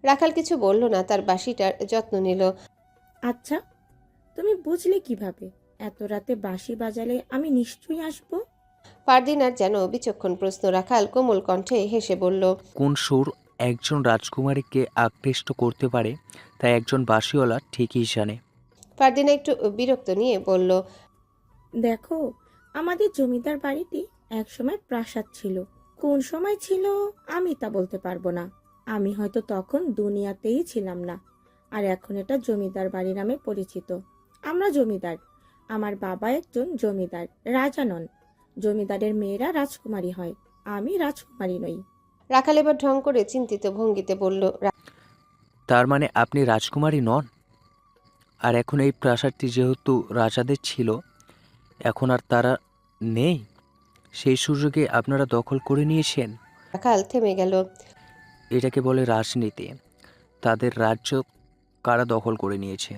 রাখাল কিছু বলল না, তার বাঁশিটার যত্ন নিল। আচ্ছা, তুমি বুঝলে কিভাবে? এত রাতে বাঁশি বাজালে আমি নিশ্চয়ই আসবো। ফারদিনার যেন বিচক্ষণ প্রশ্ন। রাখাল কোমল কণ্ঠে হেসে বলল, কোন সুর একজন রাজকুমারীকে আকৃষ্ট করতে পারে তা একজন বাঁশিওয়ালা ঠিকই জানে। ফারদিনা একটু বিরক্ত নিয়ে বলল, দেখো, আমাদের জমিদার বাড়িটি একসময় প্রাসাদ ছিল। কোন সময় ছিল আমি তা বলতে পারবো না। আমি হয়তো তখন দুনিয়াতেই ছিলাম না। আর এখন এটা জমিদার বাড়ি নামে পরিচিত। আমরা জমিদার। আমার বাবা একজন জমিদার, রাজা নন। জমিদারের মেয়েরা রাজকুমারী হয়, আমি রাজকুমারী নই। রাখাল এবার ঢং করে চিন্তিত ভঙ্গিতে বলল, তার মানে আপনি রাজকুমারী নন? আর এখন এই প্রাসাদটি যেহেতু রাজাদের ছিল, এখন আর তারা নেই, সেই সুযোগে আপনারা দখল করে নিয়েছেন। রাখাল থেমে গেল। এটাকে বলে রাজনীতি। তাদের রাজ্য কারা দখল করে নিয়েছে?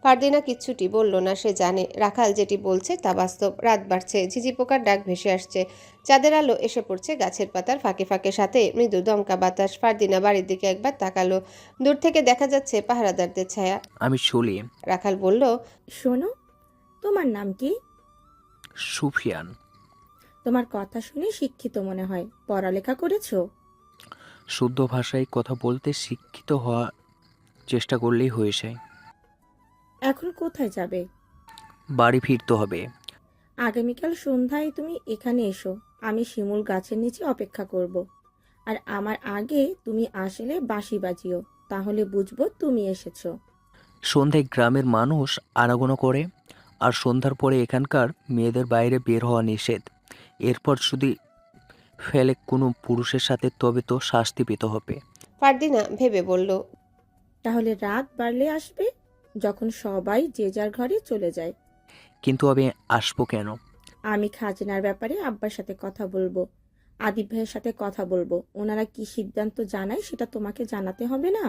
ফারদিনা কিচ্ছুটি বলল না। সে জানে রাখাল যেটি বলছে তা বাস্তব। রাত বাড়ছে, ঝিঝি পোকার ডাক ভেসে আসছে, চাঁদের আলো এসে পড়ছে গাছের পাতার ফাঁকে ফাঁকে, সাথে মৃদু দমকা বাতাস। ফারদিনা বাড়ির দিকে একবার তাকালো। দূর থেকে দেখা যাচ্ছে পাহারাদারদের ছায়া। আমি চলি। রাখাল বলল, শোনো, তোমার নাম কি? সুফিয়ান। তোমার কথা শুনে শিক্ষিত মনে হয়। পড়ালেখা করেছো? শুদ্ধ ভাষায় কথা বলতে শিক্ষিত হওয়া চেষ্টা করলেই হয়ে যায়। এখন কোথায় যাবে? বাড়ি ফিরতে হবে। আগামীকাল সন্ধ্যায় তুমি এখানে এসো। আমি শিমুল গাছের নিচে অপেক্ষা করব। আর আমার আগে তুমি আসলে বাঁশি বাজিও, তাহলে বুঝবো তুমি এসেছো। সন্ধ্যায় গ্রামের মানুষ আনাগোনা করে, আর সন্ধ্যার পরে এখানকার মেয়েদের বাইরে বের হওয়া নিষেধ। এরপর যদি ফেলে কোনো পুরুষের সাথে, তবে তো শাস্তি পেতে হবে। ফারদিনা ভেবে বলল, তাহলে রাত বাড়লে আসবে, যখন সবাই যে যার ঘরে চলে যায়। কিন্তু আমি আসবো কেন? আমি খাজনার ব্যাপারে আব্বার সাথে কথা বলবো, আদিব ভাইয়ের সাথে কথা বলবো। ওনারা কি সিদ্ধান্ত জানায় সেটা তোমাকে জানাতে হবে না?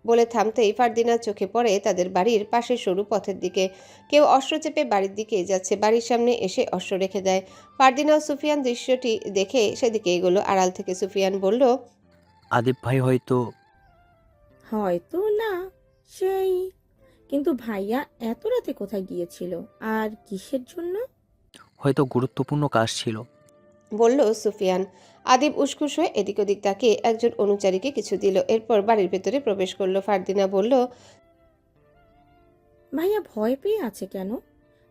বলে থামতেই ফারদিনার চোখে পড়ে তাদের বাড়ির পাশের সরু পথের দিকে। কেউ অস্ত্র চেপে বাড়ির দিকে যাচ্ছে, বাড়ির সামনে এসে অস্ত্র রেখে দেয়। ফারদিনা ও সুফিয়ান দৃশ্যটি দেখে সেদিকে এগোলো। আড়াল থেকে সুফিয়ান বলল, আদিব ভাই হয়তো। হয়তো না, সেই, কিন্তু ভাইয়া এত রাতে কোথায় গিয়েছিল আর কিসের জন্য? হয়তো গুরুত্বপূর্ণ কাজ ছিল। বলল সুফিয়ান। আদিব উসখুস হয়ে এদিক ওদিক তাকিয়ে একজন অনুচারীকে কিছু দিল, এরপর বাড়ির ভেতরে প্রবেশ করলো। ফারদিনা বলল, ভাইয়া ভয় পেয়ে আছে কেন?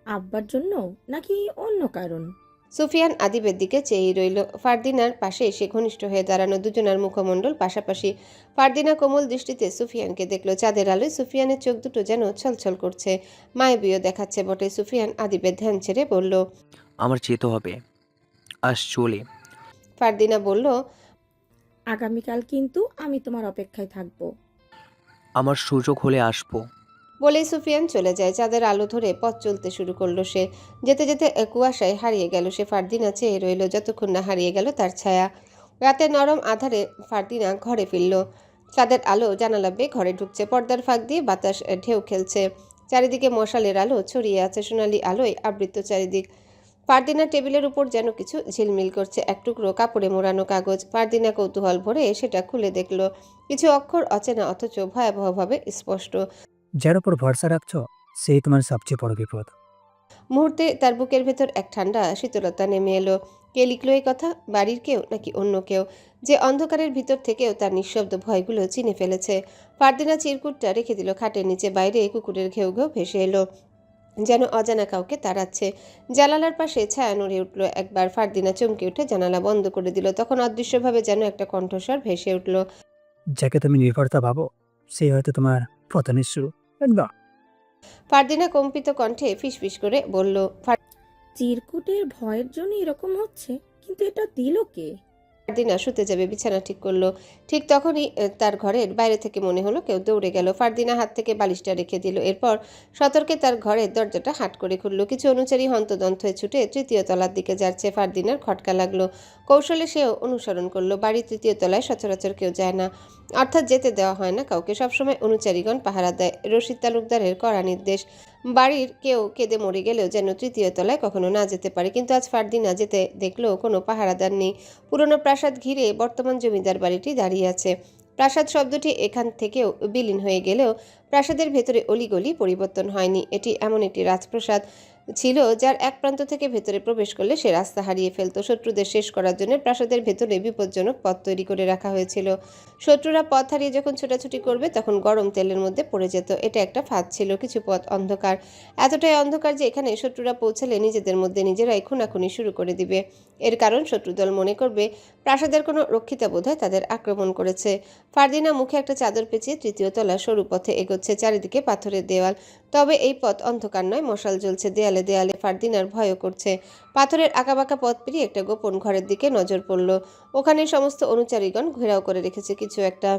আব্বার জন্য নাকি অন্য কারণ? সুফিয়ান আদিবের দিকে চেয়েই রইল। ফারদিনার পাশে এসে ঘনিষ্ঠ হয়ে দাঁড়ানো, দুজনার মুখমণ্ডল পাশাপাশি। ফারদিনা কোমল দৃষ্টিতে সুফিয়ানকে দেখল। চাঁদের আলোয় সুফিয়ানের চোখ দুটো যেন ছলছল করছে, মায়াবীয় দেখাচ্ছে বটে। সুফিয়ান আদিবের ধ্যান ছেড়ে বলল, আমার যেতে হবে, আজ চলে। ফারদিনা বলল, আগামীকাল কিন্তু আমি তোমার অপেক্ষায় থাকবো। আমার সুযোগ হলে আসবো। বলেই সুফিয়ান চলে যায়। চাঁদের আলো ধরে পথ চলতে শুরু করলো সে। যেতে যেতে কুয়াশায় হারিয়ে গেল সে। ফারদিনা চেয়ে রইল যতক্ষণ না হারিয়ে গেল তার ছায়া। রাতের নরম আধারে ফারদিনা ঘরে ফিরল। চাঁদের আলো জানালা বেয়ে ঘরে ঢুকছে, পর্দার ফাঁক দিয়ে বাতাস ঢেউ খেলছে, চারিদিকে মশালের আলো ছড়িয়ে আছে, সোনালি আলোয় আবৃত চারিদিক। ফারদিনার টেবিলের উপর যেন কিছু ঝিলমিল করছে, এক টুকরো কাপড়ে মোড়ানো কাগজ। ফারদিনা কৌতূহল ভরে সেটা খুলে দেখল। কিছু অক্ষর অচেনা অথচ ভয়াবহভাবে স্পষ্ট। যার উপর ভরসা রাখছ সেই তোমার সবচেয়ে বড় বিপদ। মুহূর্তে তার বুকের ভেতর এক ঠান্ডা শীতলতা নেমে এলো। কে লিখলো এই কথা? বাড়ির কেউ নাকি অন্য কেউ, যে অন্ধকারের ভিতর থেকেও তার নিঃশব্দ ভয়গুলো চিনে ফেলেছে? ফারদিনা চিরকুটটা রেখে দিল খাটের নিচে। বাইরে কুকুরের ঘেউ ঘেউ ভেসে এলো, যেন অজানা কাউকে তাড়াচ্ছে। জানালার পাশে ছায়া নড়ে উঠল একবার। ফারদিনা চমকে উঠে জানালা বন্ধ করে দিল। তখন অদৃশ্যভাবে যেন একটা কণ্ঠস্বর ভেসে উঠল, যাকে তুমি নির্ভরতা ভাবো সেই হয়তো তোমার পতনের শুরু। একদম। ফারদিনা কম্পিত কণ্ঠে ফিসফিস করে বলল, চিরকুটের ভয়ের জন্য এরকম হচ্ছে, কিন্তু এটা দিল কে? ফারদিনা শুতে যাবে, বিছানা ঠিক করলো। ঠিক তখনই তার ঘরের বাইরে থেকে মনে হলো কেউ দৌড়ে গেল। ফারদিনা হাত থেকে বালিশটা রেখে দিল। এরপর সতর্কে তার ঘরের দরজাটা হাট করে খুলল। কিছু অনুচারী হন্তদন্ত হয়ে ছুটে তৃতীয় তলার দিকে যাচ্ছে। ফারদিনার খটকা লাগলো। কৌশলে সেও অনুসরণ করলো। বাড়ির তৃতীয় তলায় সচরাচর কেউ যায় না, অর্থাৎ যেতে দেওয়া হয় না কাউকে। সবসময় অনুচারীগণ তাহারা দেয়, রশিদ তালুকদারের কড়া নির্দেশ। বাড়ির কেউ কেঁদে মরে গেলেও যেন তৃতীয় তলায় কখনো না যেতে পারে। কিন্তু আজ ফারদিনা যেতে দেখলো কোনো পাহারাদার নেই। পুরনো প্রাসাদ ঘিরে বর্তমান জমিদার বাড়িটি দাঁড়িয়ে আছে। প্রাসাদ শব্দটি এখান থেকেও বিলীন হয়ে গেলেও প্রাসাদের ভেতরে অলিগলি পরিবর্তন হয়নি। এটি এমন একটি রাজপ্রাসাদ ছিল যার এক প্রান্ত থেকে ভেতরে প্রবেশ করলে সে রাস্তা হারিয়ে ফেলত। শত্রুদের শেষ করার জন্য প্রাসাদের ভেতরে বিপজ্জনক পথ তৈরি করে রাখা হয়েছিল। শত্রুরা পথ হারিয়ে যখন ছোটাছুটি করবে তখন গরম তেলের মধ্যে পড়ে যেত। এটা একটা ফাঁদ ছিল। কিছু পথ অন্ধকার, এতটাই অন্ধকার যে এখানে শত্রুরা পৌঁছালে নিজেদের মধ্যে নিজেরাই খুনাখুনি শুরু করে দিবে। এর কারণ শত্রুদল মনে করবে প্রাসাদের কোনো রক্ষিতা বোধহয় তাদের আক্রমণ করেছে। ফারদিনা মুখে একটা চাদর পেঁচিয়ে তৃতীয় তলা সরু পথে এগোচ্ছে। চারিদিকে পাথরের দেওয়াল, তবে এই পথ অন্ধকার নয়, মশাল জ্বলছে দেয়ালে দেয়ালে। ফারদিনার ভয়ও করছে। পাথরের আঁকাবাঁকা পথ পেরিয়ে একটা গোপন ঘরের দিকে নজর পড়ল। ওখানে সমস্ত অনুচারীগণ ঘেরাও করে রেখেছে কিছু একটা।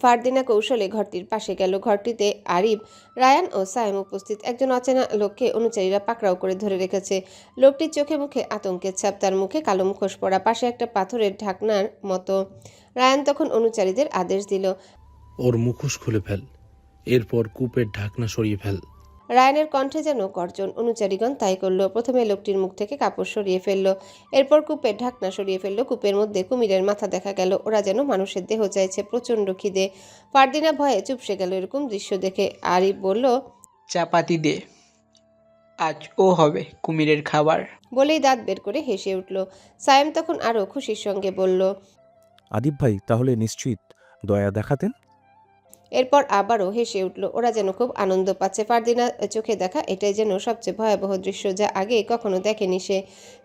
ফারদিনা কৌশলে ঘরটির পাশে গেল। ঘরটিতে আরিফ, রায়ান ও সায়েম উপস্থিত। একজন অচেনা লোককে অনুচারীরা পাকড়াও করে ধরে রেখেছে। লোকটির চোখে মুখে আতঙ্কের ছাপ, তার মুখে কালো মুখোশ পরা, পাশে একটা পাথরের ঢাকনার মতো। রায়ান তখন অনুচারীদের আদেশ দিল। ওর মুখোশ খুলে ফেল, এরপর কূপের ঢাকনা সরিয়ে ফেল। রায়ানের কণ্ঠে যেন গর্জন। অনুচারীগণ তাই করল। প্রথমে লোকটির মুখ থেকে কাপড় সরিয়ে ফেলল, এরপর কূপের ঢাকনা সরিয়ে ফেলল। কূপের মধ্যে কুমিরের মাথা দেখা গেল। ওরা যেন মানুষের দেহ চাইছে, প্রচণ্ড খিদে। ফারদিনা ভয়ে চুপসে গেল এরকম দৃশ্য দেখে। আরিফ বলল, চাপাতি দে, আজ ও হবে কুমিরের খাবার। বলেই দাঁত বের করে হেসে উঠল। সায়েম তখন আরও খুশির সঙ্গে বলল, আদিব ভাই তাহলে নিশ্চিত দয়া দেখাতেন। এরপর আবারও হেসে উঠল। ওরা যেন খুব আনন্দ পাচ্ছে। ফারদিনা চোখে দেখা এটাই যেন সবচেয়ে ভয়াবহ দৃশ্য, যা আগে কখনো দেখেনি সে।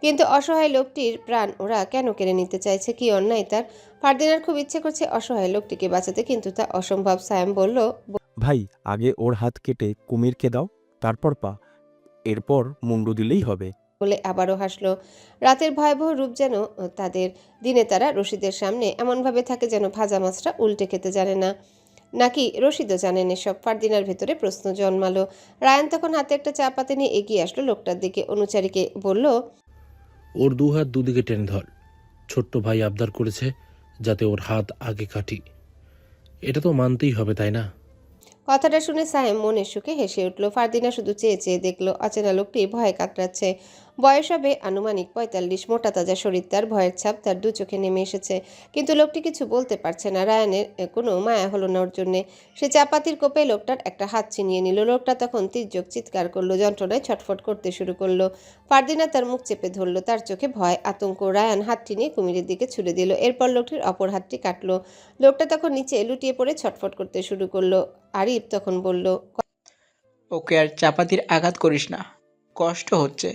কিন্তু অসহায় লোকটির প্রাণ ওরা কেন কেড়ে নিতে চাইছে? কি অন্যায় তার? ফারদিনার খুব ইচ্ছে করছে অসহায় লোকটিকে বাঁচাতে, কিন্তু তা অসম্ভব। সায়েম বলল, ভাই আগে ওর হাত কেটে কুমিরকে দাও, তারপর পা, এরপর মুন্ডু দিলেই হবে। বলে আবারও হাসল। রাতের ভয়াবহ রূপ যেন তাদের। দিনে তারা রশিদের সামনে এমনভাবে থাকে যেন ভাজা মাছটা উল্টে খেতে জানে না। নাকি রশিদও জানেন এসব? ফারদিনার ভেতরে প্রশ্ন জন্মালো। রায়ান তখন হাতে একটা চা পাতে নিয়ে এগিয়ে আসলো লোকটার দিকে। অনুচারীকে বলল, ওর দুহাত দুদিকে টেনে ধর। ছোট্ট ভাই আবদার করেছে যাতে ওর হাত আগে কাটি। এটা তো মানতেই হবে, তাই না? কথাটা শুনে সায়েম মনের সুখে হেসে উঠল। ফারদিনা শুধু চেয়ে চেয়ে দেখলো। অচেনা লোকটি ভয়ে কাতরাচ্ছে। বয়স হবে আনুমানিক 45। মোটা তাজা শরীর তার, ভয়ের ছাপ তার দু চোখে নেমে এসেছে। কিন্তু লোকটি কিছু বলতে পারছে না। রায়ানের কোনো মায়া হলো না ওর জন্যে। সে চাপাতির কোপে লোকটার একটা হাত ছিনিয়ে নিল। লোকটা তখন তীর্যক চিৎকার করলো, যন্ত্রণায় ছটফট করতে শুরু করলো। ফারদিনা তার মুখ চেপে ধরলো, তার চোখে ভয়, আতঙ্ক। রায়ান হাতটি নিয়ে কুমিরের দিকে ছুড়ে দিল। এরপর লোকটির অপর হাতটি কাটলো। লোকটা তখন নিচে লুটিয়ে পড়ে ছটফট করতে শুরু করলো। আরিফ তখন বলল, ওকে আর চাপাতির আঘাত করিস না, কষ্ট হচ্ছে।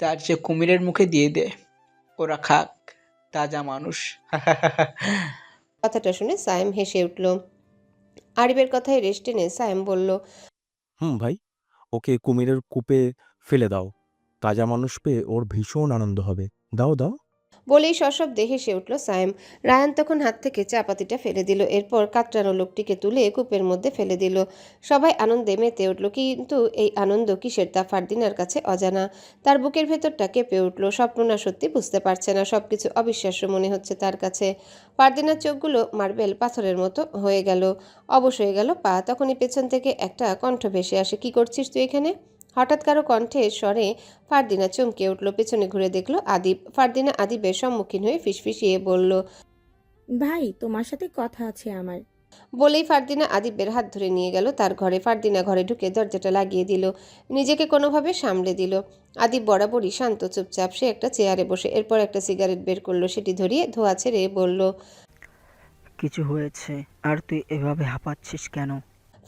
তার চেয়ে কুমিরের মুখে দিয়ে দে, ওরা খাক, তাজা মানুষ। কথাটা শুনে সায়েম হেসে উঠল। আরিফের কথায় রেশ টেনে সায়েম বলল, ভাই ওকে কুমিরের কূপে ফেলে দাও, তাজা মানুষ পেয়ে ওর ভীষণ আনন্দ হবে। দাও দাও। বলেই সশব্দে হেসে উঠল সায়েম। রায়ান তখন হাত থেকে চাপাতিটা ফেলে দিল। এরপর কাতরানো লোকটিকে তুলে কূপের মধ্যে ফেলে দিল। সবাই আনন্দে মেতে উঠল, কিন্তু এই আনন্দ কিসের তা ফারদিনার কাছে অজানা। তার বুকের ভেতরটা কেঁপে উঠল। স্বপ্ন না সত্যি বুঝতে পারছে না। সবকিছু অবিশ্বাস্য মনে হচ্ছে তার কাছে। ফারদিনার চোখগুলো মার্বেল পাথরের মতো হয়ে গেল। অবশ হয়ে গেল পা। তখনই পেছন থেকে একটা কণ্ঠ ভেসে আসে, কি করছিস তুই এখানে? হঠাৎ কারো কণ্ঠের স্বরে ফারদিনা চমকে উঠল। পেছনে ঘুরে দেখলো আদিব। ফারদিনা আদিবের সম্মুখীন হয়ে ফিসফিসিয়ে বলল, ভাই তোমার সাথে কথা আছে আমার। বলেই ফারদিনা আদিবের হাত ধরে নিয়ে গেল তার ঘরে। ফারদিনা ঘরে ঢুকে দরজাটা লাগিয়ে দিল, নিজেকে কোনোভাবে সামলে দিল। আদিব বরাবরই শান্ত চুপচাপ। সে একটা চেয়ারে বসে এরপর একটা সিগারেট বের করলো, সেটি ধরিয়ে ধোয়া ছেড়ে বলল, কিছু হয়েছে আর তুই এভাবে হাঁপাচ্ছিস কেন?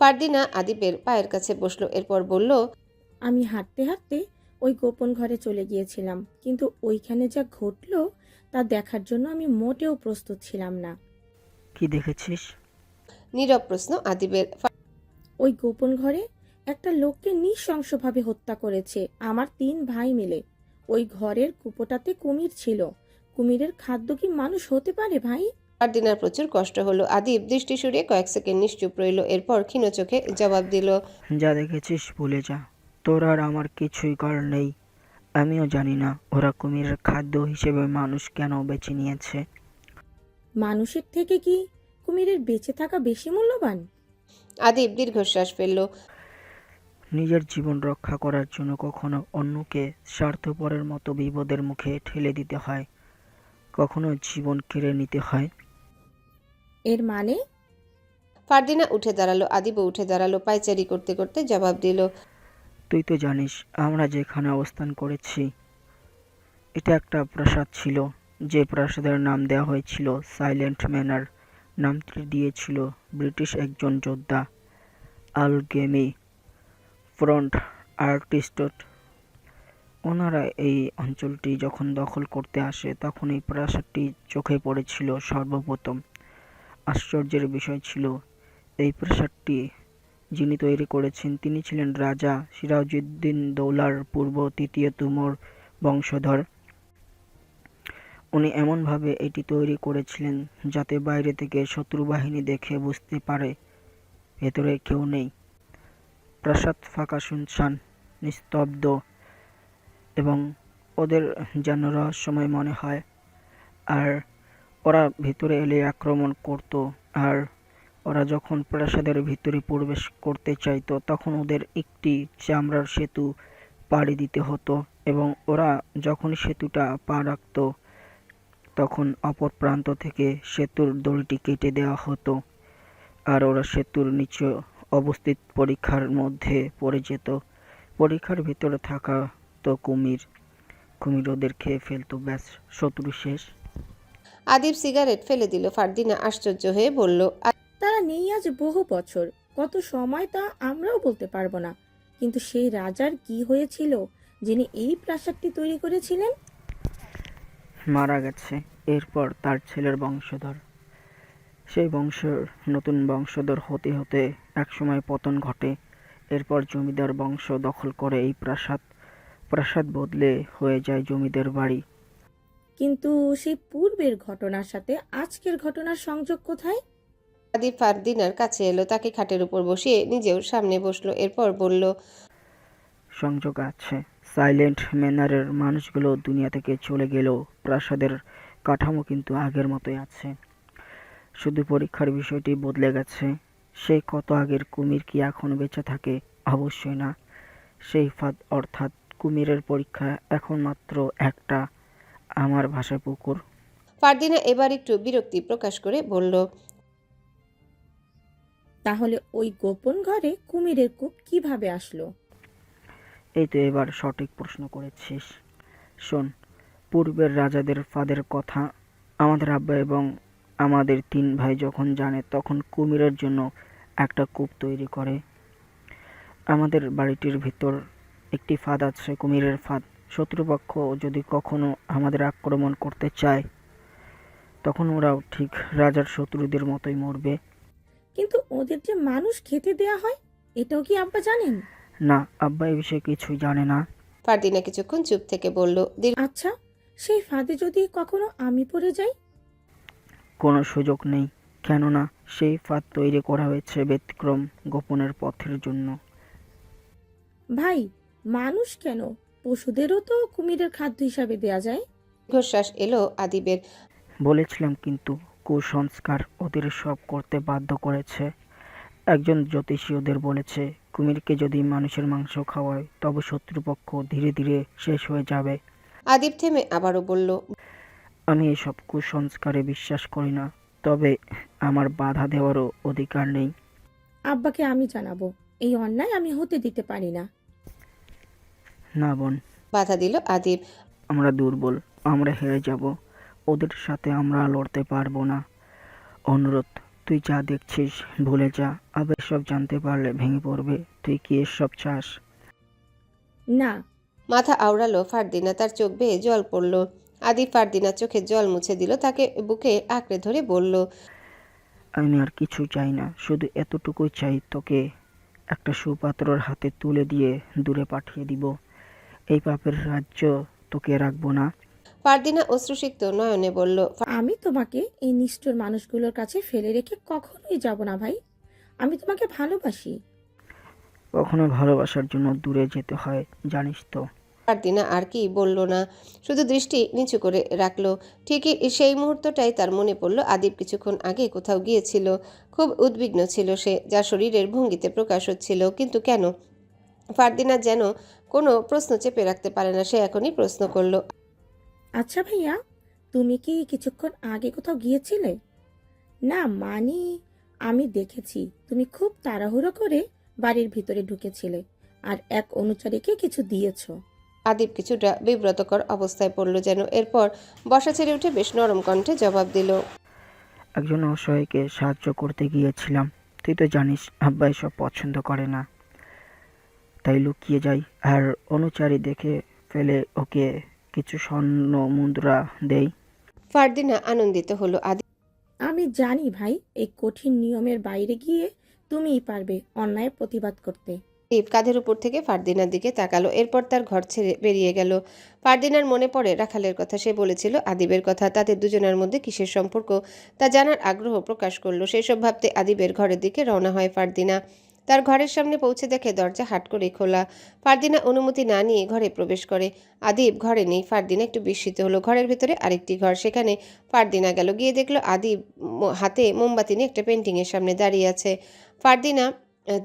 ফারদিনা আদিবের পায়ের কাছে বসলো, এরপর বলল, আমি হাঁটতে হাঁটতে ওই গোপন ঘরে চলে গিয়েছিলাম, কিন্তু ওইখানে যা ঘটলো তা দেখার জন্য আমি মোটেও প্রস্তুত ছিলাম না। কি দেখেছিস? নীরব প্রশ্ন আদিবের। ওই গোপন ঘরে একটা লোককে নৃশংসভাবে হত্যা করেছে আমার 3 ভাই মিলে। ওই ঘরের কুপোটাতে কুমির ছিল। কুমিরের খাদ্য কি মানুষ হতে পারে ভাই? ফারদিনার প্রচুর কষ্ট হলো। আদিব দৃষ্টি সরিয়ে কয়েক সেকেন্ড নিশ্চুপ রইল, এরপর ক্ষীণ চোখে জবাব দিল, যা দেখেছিস ভুলে যা, তোর আর আমার কিছুই করার নেই। আমিও জানি না ওরা কুমিরের খাদ্য হিসেবে মানুষ কেন বেছে নিয়েছে। মানুষের থেকে কি কুমিরের বেঁচে থাকা বেশি মূল্যবান? আদিব দীর্ঘশ্বাস ফেলল। নিজের জীবন রক্ষা করার জন্য কখনো অন্যকে স্বার্থপরের মতো বিপদের মুখে ঠেলে দিতে হয়, কখনো জীবন কেড়ে নিতে হয়। এর মানে? ফারদিনা উঠে দাঁড়ালো, আদিবও উঠে দাঁড়ালো, পায়চারি করতে করতে জবাব দিল। তুই তো জানিস আমরা যেখানে অবস্থান করেছি এটা একটা প্রাসাদ ছিল, যে প্রাসাদের নাম দেওয়া হয়েছিল সাইলেন্ট ম্যানর। নামটি দিয়েছিল ব্রিটিশ একজন যোদ্ধা, আলগেমি ফ্রন্ট আর্টিস্ট। ওনারা এই অঞ্চলটি যখন দখল করতে আসে তখন এই প্রাসাদটি চোখে পড়েছিল সর্বপ্রথম। আশ্চর্যের বিষয় ছিল এই প্রাসাদটি যিনি তৈরি করেছেন তিনি ছিলেন রাজা সিরাজউদ্দিন দৌলার পূর্ব তৃতীয় তুমুর বংশধর। উনি এমনভাবে এটি তৈরি করেছিলেন যাতে বাইরে থেকে শত্রু বাহিনী দেখে বুঝতে পারে ভেতরে কেউ নেই। প্রাসাদ ফাঁকা, শুনশান, নিস্তব্ধ এবং ওদের যেন রহস্যময় মনে হয়। আর ওরা ভিতরে এলে আক্রমণ করত। আর ওরা যখন প্রাসাদের ভিতরে প্রবেশ করতে চাইতো তখন ওদের একটি চামড়ার সেতু পাড়ি দিতে হতো এবং ওরা যখন সেতুটা পা রাখত তখন অপর প্রান্ত থেকে সেতুর দড়িটি কেটে দেওয়া হতো আর ওরা সেতুর নিচে অবস্থিত পরীক্ষার মধ্যে পড়ে যেত। পরীক্ষার ভিতরে থাকা তো কুমির ওদের খেয়ে ফেলতো, ব্যাস শত্রু শেষ। আদিব সিগারেট ফেলে দিল। ফারদিনা আশ্চর্য হয়ে বলল, তারা নেই আজ বহু বছর, কত সময় তা আমরাও বলতে পারবো না। কিন্তু সেই রাজার কি হয়েছিল যিনি এই প্রাসাদটি তৈরি করেছিলেন? মারা গেছে। এরপর তার ছেলের বংশধর, সেই বংশের নতুন বংশধর হতে হতে একসময় পতন ঘটে। এরপর জমিদার বংশ দখল করে এই প্রাসাদ বদলে হয়ে যায় জমিদার বাড়ি। কিন্তু সেই পূর্বের ঘটনার সাথে আজকের ঘটনার সংযোগ কোথায়? আদিব ফারদিনার কাছে এলো, তাকে খাটের উপর বসিয়ে নিজেও সামনে বসলো। এরপর বলল, সংযোগ আছে। সাইলেন্ট ম্যানারের মানুষগুলো দুনিয়া থেকে চলে গেলেও প্রাসাদের কাঠামো কিন্তু আগের মতোই আছে। শুধু পরীক্ষার বিষয়টি বদলে গেছে। সেই কত আগের কুমির কি এখন বেঁচে থাকে? অবশ্যই না। সেই ফাঁদ অর্থাৎ কুমিরের পরীক্ষা এখন মাত্র একটা, আমার ভাষায় পুকুর। ফারদিনা এবার একটু বিরক্তি প্রকাশ করে বলল, তাহলে ওই গোপন ঘরে কুমিরের কূপ কিভাবে আসলো? এই তো এবার সঠিক প্রশ্ন করেছিস। শোন, পূর্বের রাজাদের ফাঁদের কথা আমাদের আব্বা এবং আমাদের 3 ভাই যখন জানে তখন কুমিরের জন্য একটা কূপ তৈরি করে। আমাদের বাড়িটির ভিতর একটি ফাঁদ আছে, কুমিরের ফাঁদ। শত্রুপক্ষ যদি কখনো আমাদের আক্রমণ করতে চায় তখন ওরাও ঠিক রাজার শত্রুদের মতোই মরবে। কিন্তু ওদের যে মানুষ খেতে দেয়া হয়, এটাও কি আব্বা জানেন? না, আব্বা এই বিষয়ে কিছুই জানে না। ফারদিনা কিছুক্ষণ চুপ থেকে বলল, আচ্ছা, সেই ফাঁদে যদি কখনো আমি পড়ে যাই? কোনো সুযোগ নেই, কেননা সেই ফাঁদ তৈরি করা হয়েছে ব্যতিক্রম গোপনের পথের জন্য। ভাই, মানুষ কেন, পশুদেরও তো কুমিরের খাদ্য হিসাবে দেয়া যায়। দীর্ঘশ্বাস এলো আদিবের। বলেছিলাম কিন্তু কুসংস্কার ওদের সব করতে বাধ্য করেছে। একজন জ্যোতিষী ওদের বলেছে কুমিরকে যদি মানুষের মাংস খাওয়ায় তবে শত্রুপক্ষ ধীরে ধীরে শেষ হয়ে যাবে। আদিব থেমে আবারও বলল, আমি এসব কুসংস্কারে বিশ্বাস করি না, তবে আমার বাধা দেওয়ারও অধিকার নেই। আব্বাকে আমি জানাবো, এই অন্যায় আমি হতে দিতে পারি না। না বোন, বাধা দিল আদিব। আমরা দুর্বল, আমরা হেরে যাব, ওদের সাথে আমরা লড়তে পারবো না। অনুরোধ, তুই যা দেখছিস ভুলে যা। আবার সব জানতে পারলে ভেঙে পড়বে। তুই কি এসব চাস? না। মাথা আওড়ালো ফারদিনা, তার চোখ বেয়ে জল পড়ল। আদিব ফারদিনার চোখে জল মুছে দিল, তাকে বুকে আঁকড়ে ধরে বলল, আমি আর কিছু চাই না, শুধু এতটুকুই চাই তোকে একটা সুপাত্রর হাতে তুলে দিয়ে দূরে পাঠিয়ে দিব। এই পাপের রাজ্য তোকে রাখবো না। ফারদিনা অশ্রুসিক্ত নয়নে বলল, আমি তোমাকে এই নিষ্ঠুর মানুষগুলোর কাছে ফেলে রেখে কখনোই যাব না ভাই। আমি তোমাকে ভালোবাসি। কখনো ভালোবাসার জন্য দূরে যেতে হয়, জানিস তো। ফারদিনা আর কি বলল না, শুধু দৃষ্টি নিচু করে রাখলো। ঠিকই সেই মুহূর্তটাই তার মনে পড়ল আদিব কিছুক্ষণ আগে কোথাও গিয়েছিল। খুব উদ্বিগ্ন ছিল সে, যা শরীরের ভঙ্গিতে প্রকাশ হচ্ছিল। কিন্তু কেন? ফারদিনা যেন কোনো প্রশ্ন চেপে রাখতে পারে না, সে এখনই প্রশ্ন করলো, আচ্ছা ভাইয়া, তুমি কি কিছুক্ষণ আগে কোথাও গিয়েছিলে? না মানে, আমি দেখেছি তুমি খুব তাড়াহুড়ো করে বাড়ির ভিতরে ঢুকেছিলে আর এক অনুচারীকে কিছু দিয়েছো। আদিব কিছুটা বিব্রতকর অবস্থায় পড়ল যেন। এরপর বসা ছেড়ে উঠে বেশ নরম কণ্ঠে জবাব দিল। একজন অসহায়কে সাহায্য করতে গিয়েছিলাম। তুই তো জানিস আব্বা এসব পছন্দ করে না, তাই লুকিয়ে যাই। আর অনুচারী দেখে ফেলে ওকে কিছু স্বর্ণ মুদ্রা দেই। ফারদিনা আনন্দিত হলো। আমি জানি ভাই, এই কঠিন নিয়মের বাইরে গিয়ে তুমিই পারবে অন্যায় প্রতিবাদ করতে। আদিব কাঁধের উপর থেকে ফারদিনার দিকে তাকালো, এরপর তার ঘর ছেড়ে বেরিয়ে গেল। ফারদিনার মনে পড়ে রাখালের কথা। সে বলেছিল আদিবের কথা। তাদের দুজনের মধ্যে কিসের সম্পর্ক তা জানার আগ্রহ প্রকাশ করলো। সেসব ভাবতে আদিবের ঘরের দিকে রওনা হয় ফারদিনা। তার ঘরের সামনে পৌঁছে দেখে দরজা হাট করে খোলা। ফারদিনা অনুমতি না নিয়ে ঘরে প্রবেশ করে। আদিব ঘরে নেই। ফারদিনা একটু বিস্মিত হলো। ঘরের ভেতরে আরেকটি ঘর, সেখানে ফারদিনা গেল। গিয়ে দেখলো আদিব হাতে মোমবাতি নিয়ে একটা পেন্টিংয়ের সামনে দাঁড়িয়ে আছে। ফারদিনা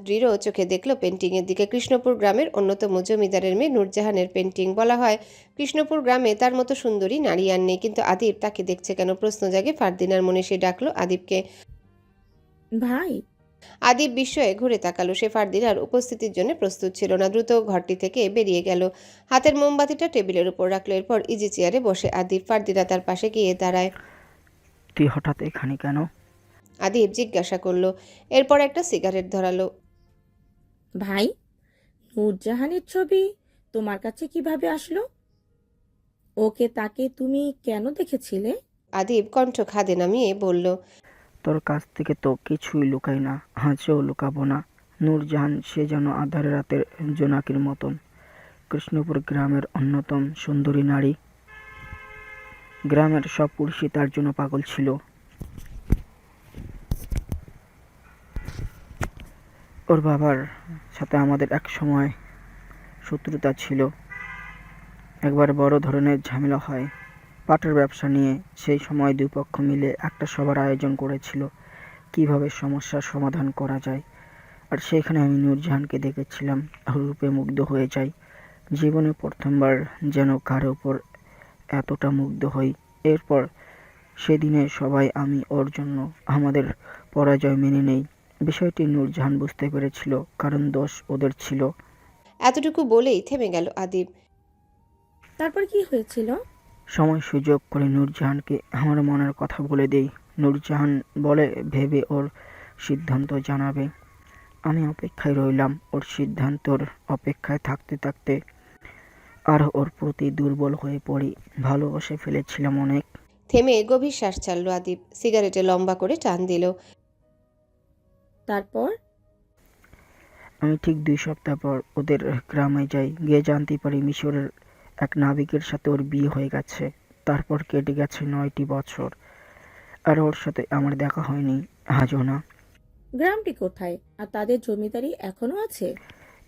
দৃঢ় চোখে দেখলো পেন্টিংয়ের দিকে। কৃষ্ণপুর গ্রামের অন্যতম জমিদারের মেয়ে নূরজাহানের পেন্টিং। বলা হয় কৃষ্ণপুর গ্রামে তার মতো সুন্দরী নারী আর নেই। কিন্তু আদিব তাকে দেখছে কেন? প্রশ্ন জাগে ফারদিনার মনে। সে ডাকলো আদিবকে। ভাই, আদিব বিস্ময়ে ঘুরে তাকালো। সে ফারদিনার উপস্থিতির জন্য প্রস্তুত ছিল না। দ্রুত ঘরটি থেকে বেরিয়ে গেল। হাতের মোমবাতিটা টেবিলের উপর রাখলো। এরপর ইজি চেয়ারে বসে আদিব। ফারদিনা তার পাশে গিয়ে দাঁড়ায়। তুই হঠাৎ এখানে কেন? আদিব জিজ্ঞাসা করলো। এরপর একটা সিগারেট ধরালো। ভাই, নূরজাহানের ছবি তোমার কাছে কিভাবে আসলো? ওকে তাকে তুমি কেন দেখেছিলে? আদিব কণ্ঠ খাদে নামিয়ে বলল। তোর কাছ থেকে তো কিছুই লুকাই না, আজও লুকাবো না। নূরজাহান সে যেন আধার রাতের জোনাকির মতন। কৃষ্ণপুর গ্রামের অন্যতম সুন্দরী নারী। গ্রামের সব পুরুষই তার জন্য পাগল ছিল। ওর বাবার সাথে আমাদের এক সময় শত্রুতা ছিল। একবার বড় ধরনের ঝামেলা হয় পাটের ব্যবসা নিয়ে। সেই সময় দুই পক্ষ মিলে একটা সভার আয়োজন করেছিল কিভাবে সমস্যার সমাধান করা যায়। আর সেখানে আমি নূরজাহানকে দেখেছিলাম। রূপে মুগ্ধ হয়ে যাই। জীবনে প্রথমবার যেন কারো উপর এতটা মুগ্ধ হই। এরপর সেদিনে সবাই আমি ওর জন্য আমাদের পরাজয় মেনে নেই। বিষয়টি নূরজাহান বুঝতে পেরেছিল, কারণ দোষ ওদের ছিল। এতটুকু বলেই থেমে গেল আদিব। তারপর কি হয়েছিল? সময় সুযোগ করে নূরজাহানকে আমার মনের কথা বলে দেই। নূরজাহান বলে ভেবে ওর সিদ্ধান্ত জানাবে। আমি অপেক্ষায় রইলাম। ওর সিদ্ধান্তর অপেক্ষায় থাকতে থাকতে আর ওর প্রতি দুর্বল হয়ে পড়ি। ভালোবেসে ফেলেছিলাম অনেক। থেমে গভীর শ্বাস ছাড়ল আদিব। সিগারেটে লম্বা করে টান দিল। তারপর? আমি ঠিক 2 সপ্তাহ পর ওদের গ্রামে যাই। গিয়ে জানতে পারি মিশরের এক নাবিকের সাথে ওর বিয়ে হয়ে গেছে। তারপর কেটে গেছে 9টি বছর। আর ওর সাথে আমার দেখা হয়নি, আজও না। গ্রামটি কোথায়? আর তাদের জমিদারি এখনো আছে?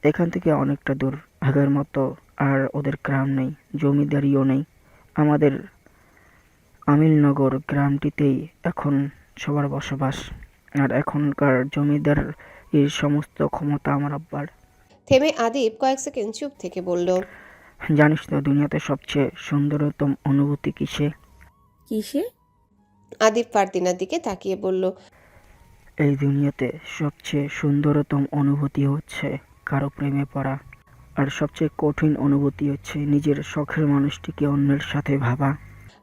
এখান থেকে অনেকটা দূর। আগের মতো আর ওদের গ্রাম নেই, জমিদারিও নেই। আমাদের আমিলনগর গ্রামটিতেই এখন সবার বসবাস। আর এখনকার জমিদার এর সমস্ত ক্ষমতা আমার আব্বার। থেমে আদিব কয়েক সেকেন্ড চুপ থেকে বলল। জানিস তো দুনিয়াতে সবচেয়ে সুন্দরতম অনুভূতি কিসে? কিসে? আদিব ফারদিনার দিকে তাকিয়ে বলল। এই দুনিয়াতে সবচেয়ে সুন্দরতম অনুভূতি হচ্ছে কারো প্রেমে পড়া। আর সবচেয়ে কঠিন অনুভূতি হচ্ছে নিজের শখের মানুষটিকে অন্যের সাথে ভাবা।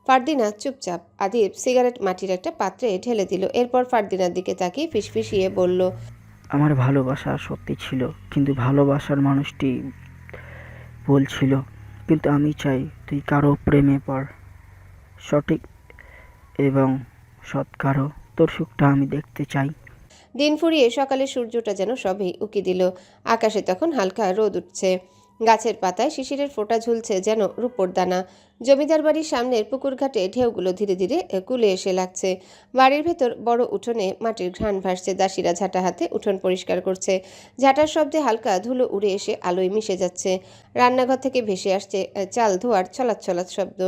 ফারদিনা চুপচাপ। আদিব সিগারেট মাটির একটা পাত্রে ঢেলে দিল। এরপর ফারদিনার দিকে তাকিয়ে ফিসফিসিয়ে বলল। আমার ভালোবাসা সত্যি ছিল, কিন্তু ভালোবাসার মানুষটি বলছিল। কিন্তু আমি চাই তুই কারো প্রেমে পড়, সঠিক এবং সৎ কারো। তোর সুখটা আমি দেখতে চাই। দিন ফুরিয়ে সকালে সূর্যটা যেন সবই উকি দিল। আকাশে তখন হালকা রোদ উঠছে। গাছের পাতায় শিশিরের ফোঁটা ঝুলছে যেন রূপোর দানা। জমিদার বাড়ির সামনের পুকুর ঘাটে ঢেউগুলো ধীরে ধীরে কুলে এসে লাগছে। বাড়ির ভেতর বড় উঠোনে মাটির ঘ্রাণ ভাসছে। দাসীরা ঝাঁটা হাতে উঠোন পরিষ্কার করছে। ঝাঁটার শব্দে হালকা ধুলো উড়ে এসে আলোয় মিশে যাচ্ছে। রান্নাঘর থেকে ভেসে আসছে চাল ধোয়ার ছলাৎ ছলাৎ শব্দ,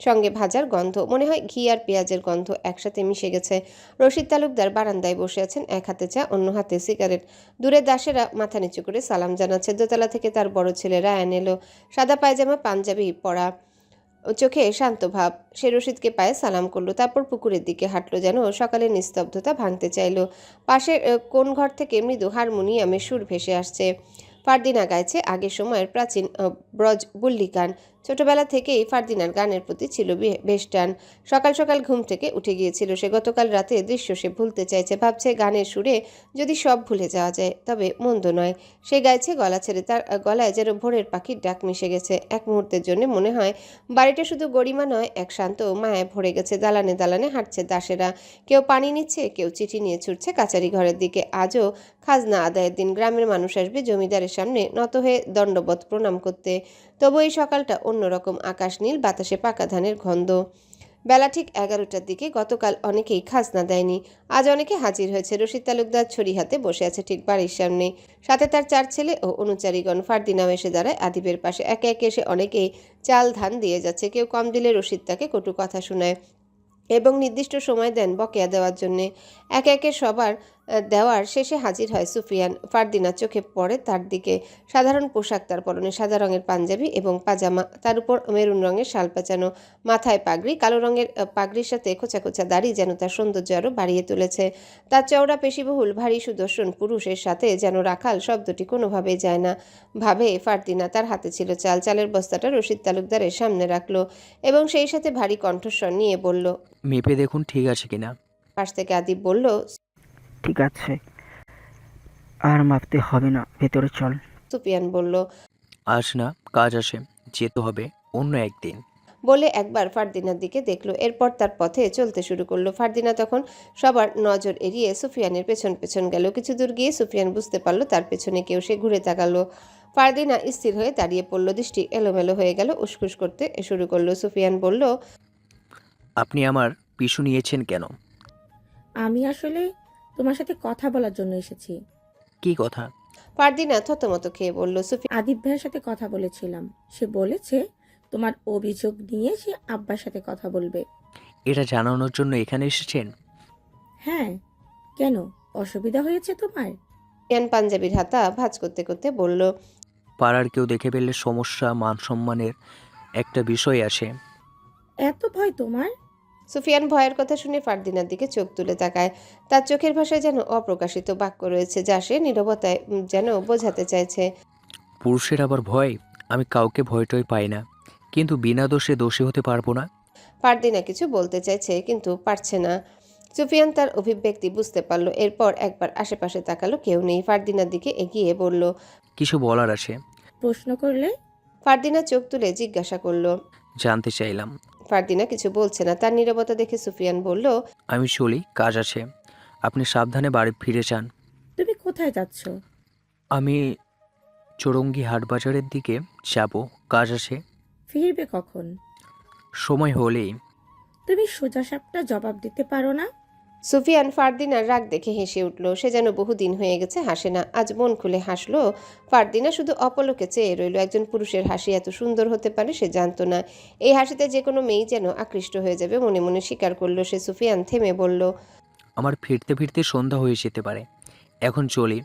সঙ্গে ভাজার গন্ধ। মনে হয় ঘি আর পেঁয়াজের গন্ধ একসাথে মিশে গেছে। রশিদ তালুকদার বারান্দায় বসে আছেন, এক হাতে চা, অন্য হাতে সিগারেট। দূরের দাসেরা মাথা নিচু করে সালাম জানাচ্ছে। দোতলা থেকে তার বড় ছেলে রায়ান এলো। সাদা পায়জামা, পাঞ্জাবি পরা, চোখে শান্ত ভাব। সে রশিদকে পায়ে সালাম করলো, তারপর পুকুরের দিকে হাঁটলো, যেন সকালের নিস্তব্ধতা ভাঙতে চাইলো। পাশের কোন ঘর থেকে মৃদু হারমোনিয়ামে সুর ভেসে আসছে। ফারদিনা গাইছে আগের সময়ের প্রাচীন ব্রজ বুল্লি গান। ছোটবেলা থেকেই ফারদিনার গানের প্রতি ছিল বেশ টান। সকাল সকাল ঘুম থেকে উঠে গিয়েছিল সে। গতকাল রাতে দৃশ্য সে ভুলতে চাইছে, ভাবছে গানের সুরে যদি সব ভুলে যাওয়া যায় তবে মন্দ নয়। সে গাইছে গলা ছেড়ে, তার গলায় যেন ভোরের পাখির ডাক মিশে গেছে। এক মুহূর্তের জন্য মনে হয় বাড়িটা শুধু গরিমা নয়, এক শান্ত মায়ায় ভরে গেছে। দালানে দালানে হাঁটছে দাসেরা, কেউ পানি নিচ্ছে, কেউ চিঠি নিয়ে ছুটছে কাচারি ঘরের দিকে। আজও খাজনা আদায়ের দিন, গ্রামের মানুষ আসবে জমিদারের সামনে নত হয়ে দণ্ডবত প্রণাম করতে। তবু এই সকালটা অন্যরকম। আকাশ নীল, বাতাসে পাকা ধানের গন্ধ। বেলা ঠিক 11টার দিকে। গতকাল অনেকেই খাজনা দেয়নি, আজ অনেকে হাজির হয়েছে। রশিদ তালুকদার ছড়ি হাতে বসে আছে ঠিক বাড়ির সামনে, সাথে তার 4 ছেলে ও অনুচারীগণ। ফারদিনাও এসে দাঁড়ায় আদিবের পাশে। একে একে এসে অনেকেই চাল ধান দিয়ে যাচ্ছে। কেউ কম দিলে রশিদ তাকে কটু কথা শোনায় এবং নির্দিষ্ট সময় দেন বকেয়া দেওয়ার জন্যে। একে একে সবার দেওয়ার শেষে হাজির হয় সুফিয়ান। ফারদিনা চোখে পড়ে তার দিকে। সাধারণ পোশাক তার পরনে, সাদা রঙের পাঞ্জাবি এবং পাজামা, তার উপর মেরুন রঙের শাল পেঁচানো, মাথায় পাগড়ি। কালো রঙের পাগড়ির সাথে খোঁচা খোঁচা দাড়ি যেন তার সৌন্দর্য আরও বাড়িয়ে তুলেছে। তার চওড়া পেশিবহুল ভারী সুদর্শন পুরুষের সাথে যেন রাখাল শব্দটি কোনোভাবেই যায় না। ভাবে ফারদিনা। তার হাতে ছিল চাল। চালের বস্তাটা রশিদ তালুকদারের সামনে রাখলো এবং সেই সাথে ভারী কণ্ঠস্বর নিয়ে বলল, মেপে দেখুন ঠিক আছে কিনা। পাশ থেকে আদিব বলল, ঠিক আছে, আর মাপতে হবে না, ভেতরে চল। সুফিয়ান বলল। আজ না, কাজ আসে, যেতে হবে অন্য একদিন। বলে একবার ফারদিনার দিকে দেখলো, এরপর তার পথে চলতে শুরু করলো। ফারদিনা তখন সবার নজর এড়িয়ে সুফিয়ানের পেছন পেছন গেল। কিছু দূর গিয়ে সুফিয়ান বুঝতে পারলো তার পেছনে কেউ। সে ঘুরে তাকালো। ফারদিনা স্থির হয়ে দাঁড়িয়ে পড়ল, দৃষ্টি এলোমেলো হয়ে গেল, উসখুস করতে শুরু করলো। সুফিয়ান বলল, আপনি আমার পিছু নিয়েছেন কেন? আমি আসলে তোমার সাথে কথা বলার জন্য এসেছি। কি কথা? ফারদিনা থতমত খেয়ে বলল, আদিব ভাইয়ের সাথে কথা বলেছিলাম, সে বলেছে তোমার অভিযোগ নিয়ে সে আব্বার সাথে কথা বলবে। এটা জানানোর জন্য এখানে এসেছেন? হ্যাঁ, কেন, অসুবিধা হয়েছে তোমার? সুফিয়ান পাঞ্জাবির হাতা ভাঁজ করতে করতে বলল, পাড়ার কেউ দেখে ফেললে সমস্যা, মান সম্মানের একটা বিষয় আসে। এত ভয় তোমার? সুফিয়ান ভয়ের কথা শুনে ফারদিনার দিকে চোখ তুলে তাকায়। তার চোখের ভাষায় যেন অপ্রকাশিত বাক্য রয়েছে, যা সে নীরবতায় যেন বোঝাতে চাইছে। পুরুষের আবার ভয়? আমি কাউকে ভয় টয় পাই না, কিন্তু বিনা দোষে দোষী হতে পারবো না। ফারদিনা কিছু বলতে চাইছে কিন্তু পারছে না। সুফিয়ান তার অভিব্যক্তি বুঝতে পারল। এরপর একবার আশেপাশে তাকালো, কেউ নেই। ফারদিনার দিকে এগিয়ে বলল, কিছু বলার আছে? প্রশ্ন করলে? ফারদিনা চোখ তুলে জিজ্ঞাসা করলো। জানতে চাইলাম। ফারদিনা কিছু বলছে না। তার নীরবতা দেখে সুফিয়ান বলল, আমি চলি, কাজ আছে। আপনি সাবধানে বাড়ি ফিরে যান। তুমি কোথায় যাচ্ছ? আমি চৌরঙ্গি হাট বাজারের দিকে যাব, কাজ আছে। ফিরবে কখন? সময় হলেই। তুমি সোজা সাপটা জবাব দিতে পারো না? সুফিয়ান ফারদিনার রাগ দেখে হেসে উঠল। সে যেন বহুদিন হয়ে গেছে হাসে না। আজ মন খুলে হাসলো। ফারদিনা শুধু অপলকে চেয়ে রইল। একজন পুরুষের হাসি এত সুন্দর হতে পারে সে জানতো না। এই হাসিতে যে কোনো মেয়েই যেন আকৃষ্ট হয়ে যাবে মনে মনে স্বীকার করলো সে। সুফিয়ান থেমে বলল, আমার ফিরতে ফিরতে সন্ধ্যা হয়ে যেতে পারে, এখন চলি।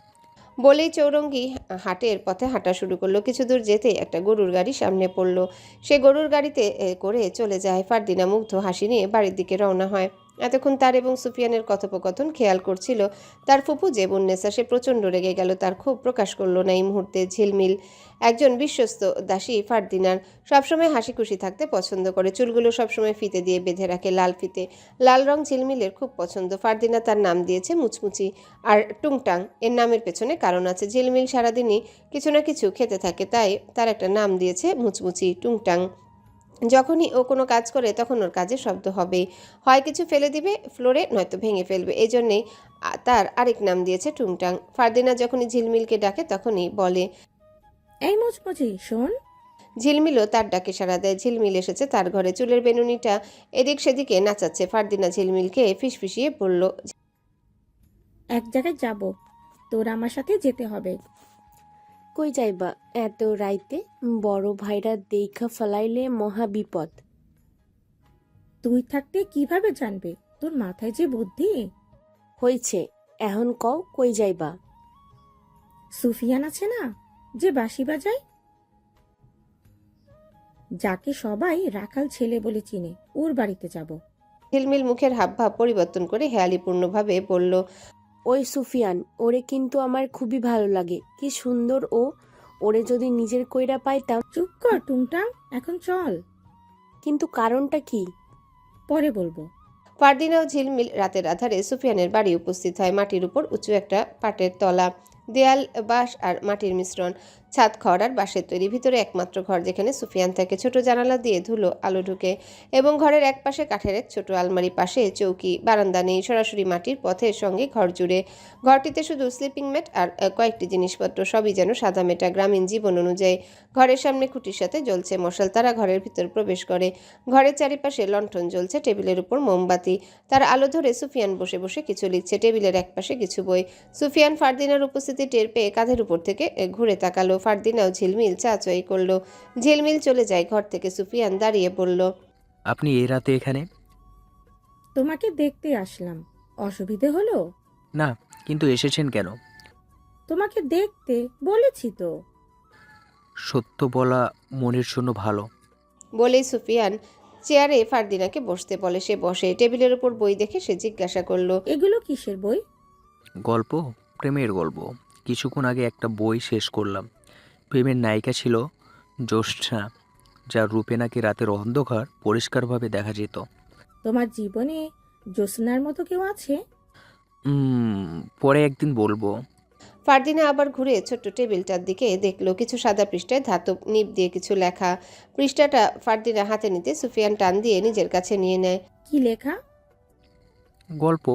বলেই চৌরঙ্গি হাটের পথে হাঁটা শুরু করলো। কিছু দূর যেতেই একটা গরুর গাড়ি সামনে পড়লো। সে গরুর গাড়িতে করে চলে যায়। ফারদিনা মুগ্ধ হাসি নিয়ে বাড়ির দিকে রওনা হয়। এতক্ষণ তার এবং সুফিয়ানের কথোপকথন খেয়াল করছিল তার ফুপু জেবুন্নেসা। সে প্রচণ্ড রেগে গেল। তার ক্ষোভ প্রকাশ করলো না এই মুহূর্তে। ঝিলমিল একজন বিশ্বস্ত দাসী ফারদিনার, সবসময় হাসি খুশি থাকতে পছন্দ করে। চুলগুলো সবসময় ফিতে দিয়ে বেঁধে রাখে, লাল ফিতে। লাল রং ঝিলমিলের খুব পছন্দ। ফারদিনা তার নাম দিয়েছে মুচমুচি। আর টুংটাং এর নামের পেছনে কারণ আছে। ঝিলমিল সারাদিনই কিছু না কিছু খেতে থাকে, তাই তার একটা নাম দিয়েছে মুচমুচি, টুংটাং। যখনই ও কোনো কাজ করে তখন ওর কাজে শব্দ হবে, হয় কিছু ফেলে দিবে ফ্লোরে, নয়তো ভেঙে ফেলবে। এই জন্যেই তার আরেক নাম দিয়েছে টুংটাং। ফারদিনা যখনই ঝিলমিলকে ডাকে তখনই বলে, এই মুচমুচি শোন। ঝিলমিলও তার ডাকে সাড়া দেয়। ঝিলমিল এসেছে তার ঘরে। চুলের বেনুনিটা এদিক সেদিকে নাচাচ্ছে। ফারদিনা ঝিলমিলকে ফিসফিসিয়ে বলল, এক জায়গায় যাব, তোর আমার সাথে যেতে হবে। কই যাইবা এত রাইতে? বড় ভাইরা দেইখা ফলাইলে মহা বিপদ। তুই থাকতে কিভাবে জানবে? তোর মাথায় যে বুদ্ধি। হইছে, এখন কও কই যাইবা? সুফিয়ান আছে না, যে বাঁশি বাজায়? যাকে সবাই রাখাল ছেলে বলে চিনে, ওর বাড়িতে যাব। ঝিলমিল মুখের হাবভাব পরিবর্তন করে হেয়ালিপূর্ণভাবে বলল, ওই সুফিয়ান, ওরে কিন্তু আমার খুবই ভালো লাগে। কি সুন্দর ও, ওরে যদি নিজের কইরা পাইতাম। চুপ কর টুংটাং, এখন চল। কিন্তু কারণটা কি? পরে বলবো। ফারদিনা ও ঝিলমিল রাতের আধারে সুফিয়ানের বাড়ি উপস্থিত হয়। মাটির উপর উঁচু একটা পাটের তলা, দেয়াল বাঁশ আর মাটির মিশ্রণ, ছাদ খড় আর বাঁশের তৈরি। ভিতরে একমাত্র ঘর যেখানে সুফিয়ান থাকে। ছোট জানালা দিয়ে ধুলো আলো ঢুকে এবং ঘরের এক পাশে কাঠের এক ছোট আলমারি, পাশে চৌকি, বারান্দা নেই, সরাসরি মাটির পথের সঙ্গে ঘর জুড়ে। ঘরটিতে শুধু স্লিপিং ম্যাট আর কয়েকটি জিনিসপত্র, সবই যেন সাদামেটা গ্রামীণ জীবন অনুযায়ী। ঘরের সামনে খুঁটির সাথে জ্বলছে মশাল। তারা ঘরের ভিতর প্রবেশ করে। ঘরের চারিপাশে লণ্ঠন জ্বলছে, টেবিলের উপর মোমবাতি। তার আলো ধরে সুফিয়ান বসে বসে কিছু লিখছে। টেবিলের একপাশে কিছু বই। সুফিয়ান ফারদিনার উপস্থিতি টের পেয়ে কাঁধের উপর থেকে ঘুরে তাকালো। ফারদিনাও ঝিলমিল চাচই করলো। ঝিলমিল চলে যায় ঘর থেকে। সুফিয়ান দাঁড়িয়ে বলল, আপনি এই রাতে এখানে? তোমাকে দেখতে আসলাম। অসুবিধে হলো? না, কিন্তু এসেছেন কেন? তোমাকে দেখতে বলেছি তো। সত্য বলা মনের জন্য ভালো। বলেই সুফিয়ান চেয়ারে ফারদিনাকে বসতে বলে। সে বসে। টেবিলের উপর বই দেখে সে জিজ্ঞাসা করলো, এগুলো কিসের বই? গল্প, প্রেমের গল্প। কিছুক্ষণ আগে একটা বই শেষ করলাম। প্রেমের নায়িকা ছিল জ্যোৎস্না, যার রূপে নাকি রাতের অন্ধকার পরিষ্কারভাবে দেখা যেত। তোমার জীবনে জ্যোৎস্নার মতো কেউ আছে? পরে একদিন বলবো। ফারদিনা আবার ঘুরে ছোট্ট টেবিলটার দিকে দেখলো। কিছু সাদা পৃষ্ঠায় ধাতব নিব দিয়ে কিছু লেখা। পৃষ্ঠাটা ফারদিনা হাতে নিতে সুফিয়ান টান দিয়ে নিজের কাছে নিয়ে নেয়। কি লেখা? গল্প।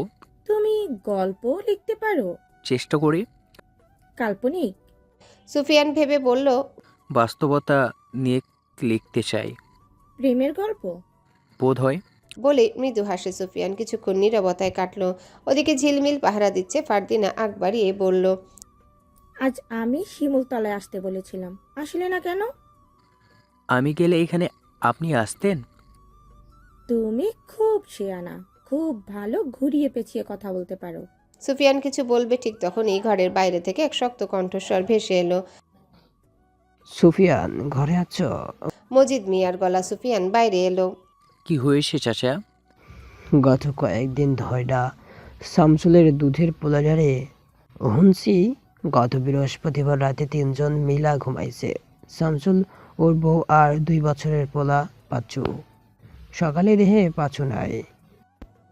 তুমি গল্প লিখতে পারো? চেষ্টা করি। কাল্পনিক? সুফিয়ান ভেবে বলল, বাস্তবতা নিয়ে লিখতে চাই। প্রেমের গল্প? বোধ হয়। বলে মৃদু হাসে সুফিয়ান। কিছুক্ষণ নীরবতায় কাটলো। ওদিকে ঝিলমিল পাহারা দিচ্ছে। ফারদিনা আগ বাড়িয়ে বলল, আজ আমি শিমুলতলায় আসতে বলেছিলাম, আসলে না কেন? আমি গেলে এখানে আপনি আসতেন? তুমি খুব শেয়ানা, খুব ভালো ঘুরিয়ে পেঁচিয়ে কথা বলতে পারো। সুফিয়ান কিছু বলবে ঠিক তখনই ঘরের বাইরে থেকে এক শক্ত কণ্ঠস্বর ভেসে এলো। সুফিয়ান, ঘরে আছো? মজিদ মিয়ার গলা। সুফিয়ান বাইরে এলো। কি হয়েছে চাচা? গত কয়েকদিন ধয়ডা শামসুলের দুধের পোলাজারে হুনছি গত বৃহস্পতিবার রাতে 3 জন মিলা ঘুমাইছে। শামসুল, ওর বউ আর 2 বছরের পোলা পাচ্ছু। সকালে দেহে পাচ্ছু নাই।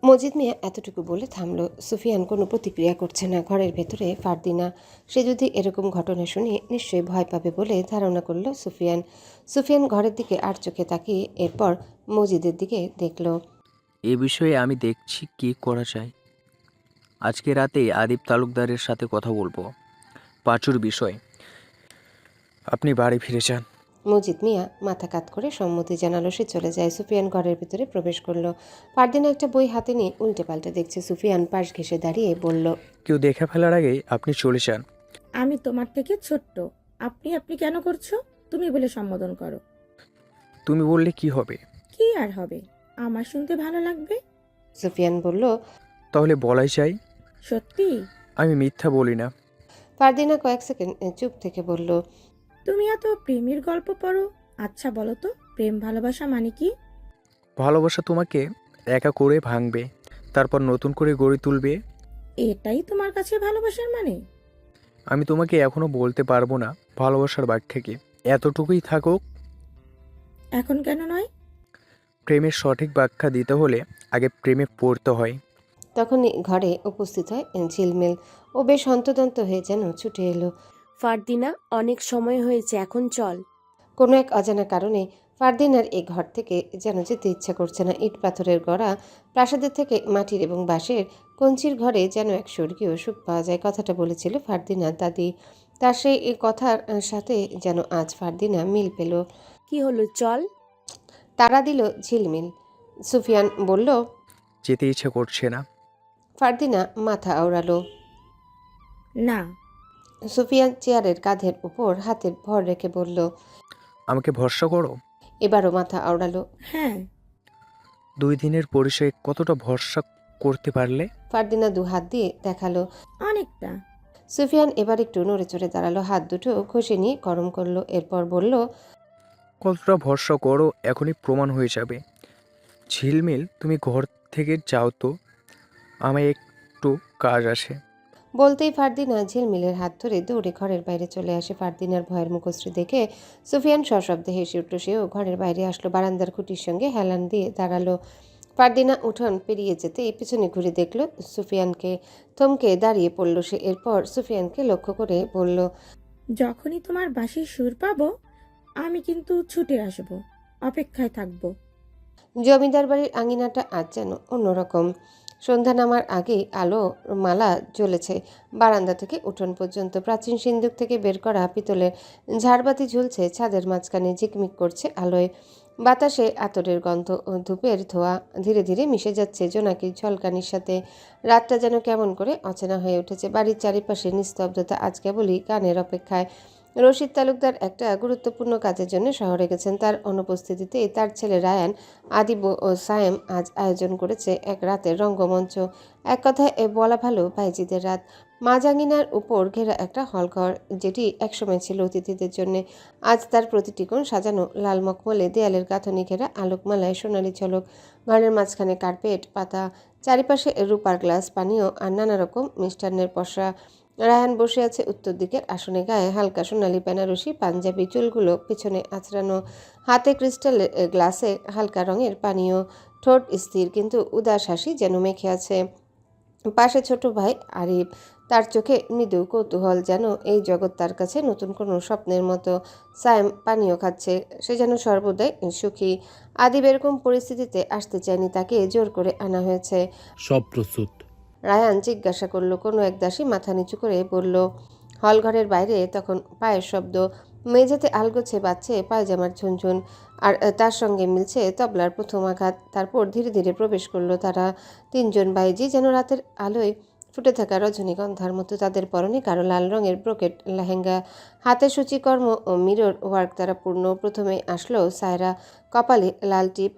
মজিদ মিয়া এতটুকু বলে থামলো। সুফিয়ান কোনো প্রতিক্রিয়া করছে না। ঘরের ভেতরে ফারদিনা। সে যদি এরকম ঘটনা শুনে নিশ্চয়ই ভয় পাবে বলে ধারণা করল সুফিয়ান। সুফিয়ান ঘরের দিকে আর চোখে তাকিয়ে এরপর মজিদের দিকে দেখল। এ বিষয়ে আমি দেখছি কি করা যায়। আজকে রাতে আদিব তালুকদারের সাথে কথা বলবো পাঁচুর বিষয়। আপনি বাড়ি ফিরে যান। মজিদ মিয়া মাথা কাত করে সম্মতি জানালো। সে চলে যায়। সুফিয়ান ঘরের ভিতরে প্রবেশ করলো। ফারদিনা একটা বই হাতে নিয়ে উল্টে পাল্টে দেখছে। সুফিয়ান পাশ ঘেঁষে দাঁড়িয়ে বলল, কেউ দেখে ফেলার আগেই আপনি চলে যান। আমি তোমার থেকে ছোট্ট। আপনি আপনি কেন করছো? তুমি বলে সম্বোধন করো। তুমি বললে কি হবে? কি আর হবে? আমার শুনতে ভালো লাগবে। সুফিয়ান বলল, তাহলে বলাই চাই। সত্যি? আমি মিথ্যা বলি না। ফারদিনা কয়েক সেকেন্ড চুপ থেকে বলল, তুমি এত প্রেমের গল্প পড়ো, আচ্ছা বলো তো, প্রেম ভালোবাসা মানে কি? ভালোবাসা তোমাকে একা করে ভাঙবে, তারপর নতুন করে গড়ে তুলবে। এটাই তোমার কাছে ভালোবাসার মানে? আমি তোমাকে এখনো বলতে পারবো না ভালোবাসার ব্যাখ্যাকে। এতটুকুই থাকুক। এখন কেন নয়? প্রেমের সঠিক ব্যাখ্যা দিতে হলে আগে প্রেমে পড়তে হয়। তখনই ঘরে উপস্থিত হয় ঝিলমিল। ও বেশ হন্তদন্ত হয়ে যেন ছুটে এলো। ফারদিনা, অনেক সময় হয়েছে, এখন চল। কোনো এক অজানা কারণে ফারদিনার এই ঘর থেকে যেন যেতে ইচ্ছা করছে না। ইট পাথরের গড়া প্রাসাদের থেকে মাটির এবং বাঁশের কঞ্চির ঘরে যেন এক স্বর্গীয় সুখ পাওয়া যায়। কথাটা বলেছিল ফারদিনার দাদি। তার সেই কথার সাথে যেন আজ ফারদিনা মিল পেল। কি হলো, চল। তারা দিল ঝিলমিল। সুফিয়ান বলল, যেতে ইচ্ছে করছে না। ফারদিনা মাথা আওড়ালো। না। সুফিয়ান চেয়ারের কাঁধের উপর হাতের ভর রেখে বলল, আমাকে ভরসা করো। এবারও মাথা আওড়ালো। হ্যাঁ। 2 দিনের পরিচয়ে কতটা ভরসা করতে পারলে? ফারদিনা 2 হাত দিয়ে দেখালো। অনেকটা। সুফিয়ান এবার একটু নড়ে চড়ে দাঁড়ালো। হাত দুটো ঘষে নিয়ে গরম করলো। এরপর বলল, কতটা ভরসা করো এখনই প্রমাণ হয়ে যাবে। ঝিলমিল, তুমি ঘর থেকে যাও তো, আমায় একটু কাজ আছে। বলতেই ফারদিনা ঝিলমিলের হাত ধরে দৌড়ে ঘরের বাইরে চলে আসে। ফারদিনার ভয়ের মুখশ্রী দেখে সুফিয়ান সশব্দে হেসে উঠল। সেও ঘরের বাইরে আসলো, বারান্দার খুঁটির সঙ্গে হেলান দিয়ে দাঁড়ালো। ফারদিনা উঠোন পেরিয়ে যেতেই পিছনে ঘুরে দেখল সুফিয়ানকে। থমকে দাঁড়িয়ে পড়ল সে। এরপর সুফিয়ানকে লক্ষ্য করে বলল, যখনই তোমার বাঁশির সুর পাবো আমি কিন্তু ছুটে আসব, অপেক্ষায় থাকবো। জমিদার বাড়ির আঙিনাটা আজ যেন অন্যরকম। সন্ধ্যা নামার আগেই আলো মালা জ্বলেছে বারান্দা থেকে উঠোন পর্যন্ত। প্রাচীন সিন্দুক থেকে বের করা পিতলের ঝাড়বাতি ঝুলছে ছাদের মাঝখানে, ঝিকমিক করছে আলোয়। বাতাসে আতরের গন্ধ ও ধূপের ধোঁয়া ধীরে ধীরে মিশে যাচ্ছে জোনাকির ঝলকানির সাথে। রাতটা যেন কেমন করে অচেনা হয়ে উঠেছে। বাড়ির চারিপাশে নিস্তব্ধতা, আজ কেবলই গানের অপেক্ষায়। রশিদ তালুকদার একটা গুরুত্বপূর্ণ কাজের জন্য শহরে গেছেন। তার অনুপস্থিতিতে তার ছেলে রায়ান, আদিব ও সায়েম আজ আয়োজন করেছে এক রাতের রঙ্গমঞ্চ। এক কথায় বলা ভালো বাইজিদের রাত। মাজাঙ্গিনার উপর ঘেরা একটা হলঘর, যেটি একসময় ছিল অতিথিদের জন্য, আজ তার প্রতিটি কোণ সাজানো লাল মখমলে, দেয়ালের গাঁথনি ঘেরা আলোকমালায় সোনালি ঝলক। ঘরের মাঝখানে কার্পেট পাতা, চারিপাশে রূপার গ্লাস, পানীয় আর নানা রকম মিষ্টান্নের পসরা। রায়ান বসে আছে উত্তর দিকের আসনে, গায়ে হালকা সোনালি বেনারসি পাঞ্জাবি, চুলগুলো পিছনে আঁচড়ানো, হাতে ক্রিস্টালের গ্লাসে হালকা রঙের পানীয়, ঠোঁট স্থির কিন্তু উদাস হাসি যেন মেখে আছে। পাশে ছোট ভাই আরিফ, তার চোখে মৃদু কৌতূহল, যেন এই জগৎ তার কাছে নতুন কোনো স্বপ্নের মতো। সায়েম পানীয় খাচ্ছে, সে যেন সর্বদাই সুখী। আদিব এরকম পরিস্থিতিতে আসতে চায়নি, তাকে জোর করে আনা হয়েছে। সব প্রস্তুত। রায়ান জিজ্ঞাসা করলো। কোনো এক দাসী মাথা নিচু করে বলল। হলঘরের বাইরে তখন পায়ের শব্দ, মেঝেতে আলগোছে বাজছে পায়জামার ঝুনঝুন, আর তার সঙ্গে মিলছে তবলার প্রথম আঘাত। তারপর ধীরে ধীরে প্রবেশ করলো তারা, তিনজন বাইজি, যেন রাতের আলোয় ফুটে থাকা রজনীগন্ধার মতো। তাদের পরনে গাঢ় লাল রঙের ব্রোকেট লেহেঙ্গা, হাতে সূচিকর্ম ও মিরর ওয়ার্ক দ্বারা পূর্ণ। প্রথমে আসলো সায়রা, কপালে লাল টিপ,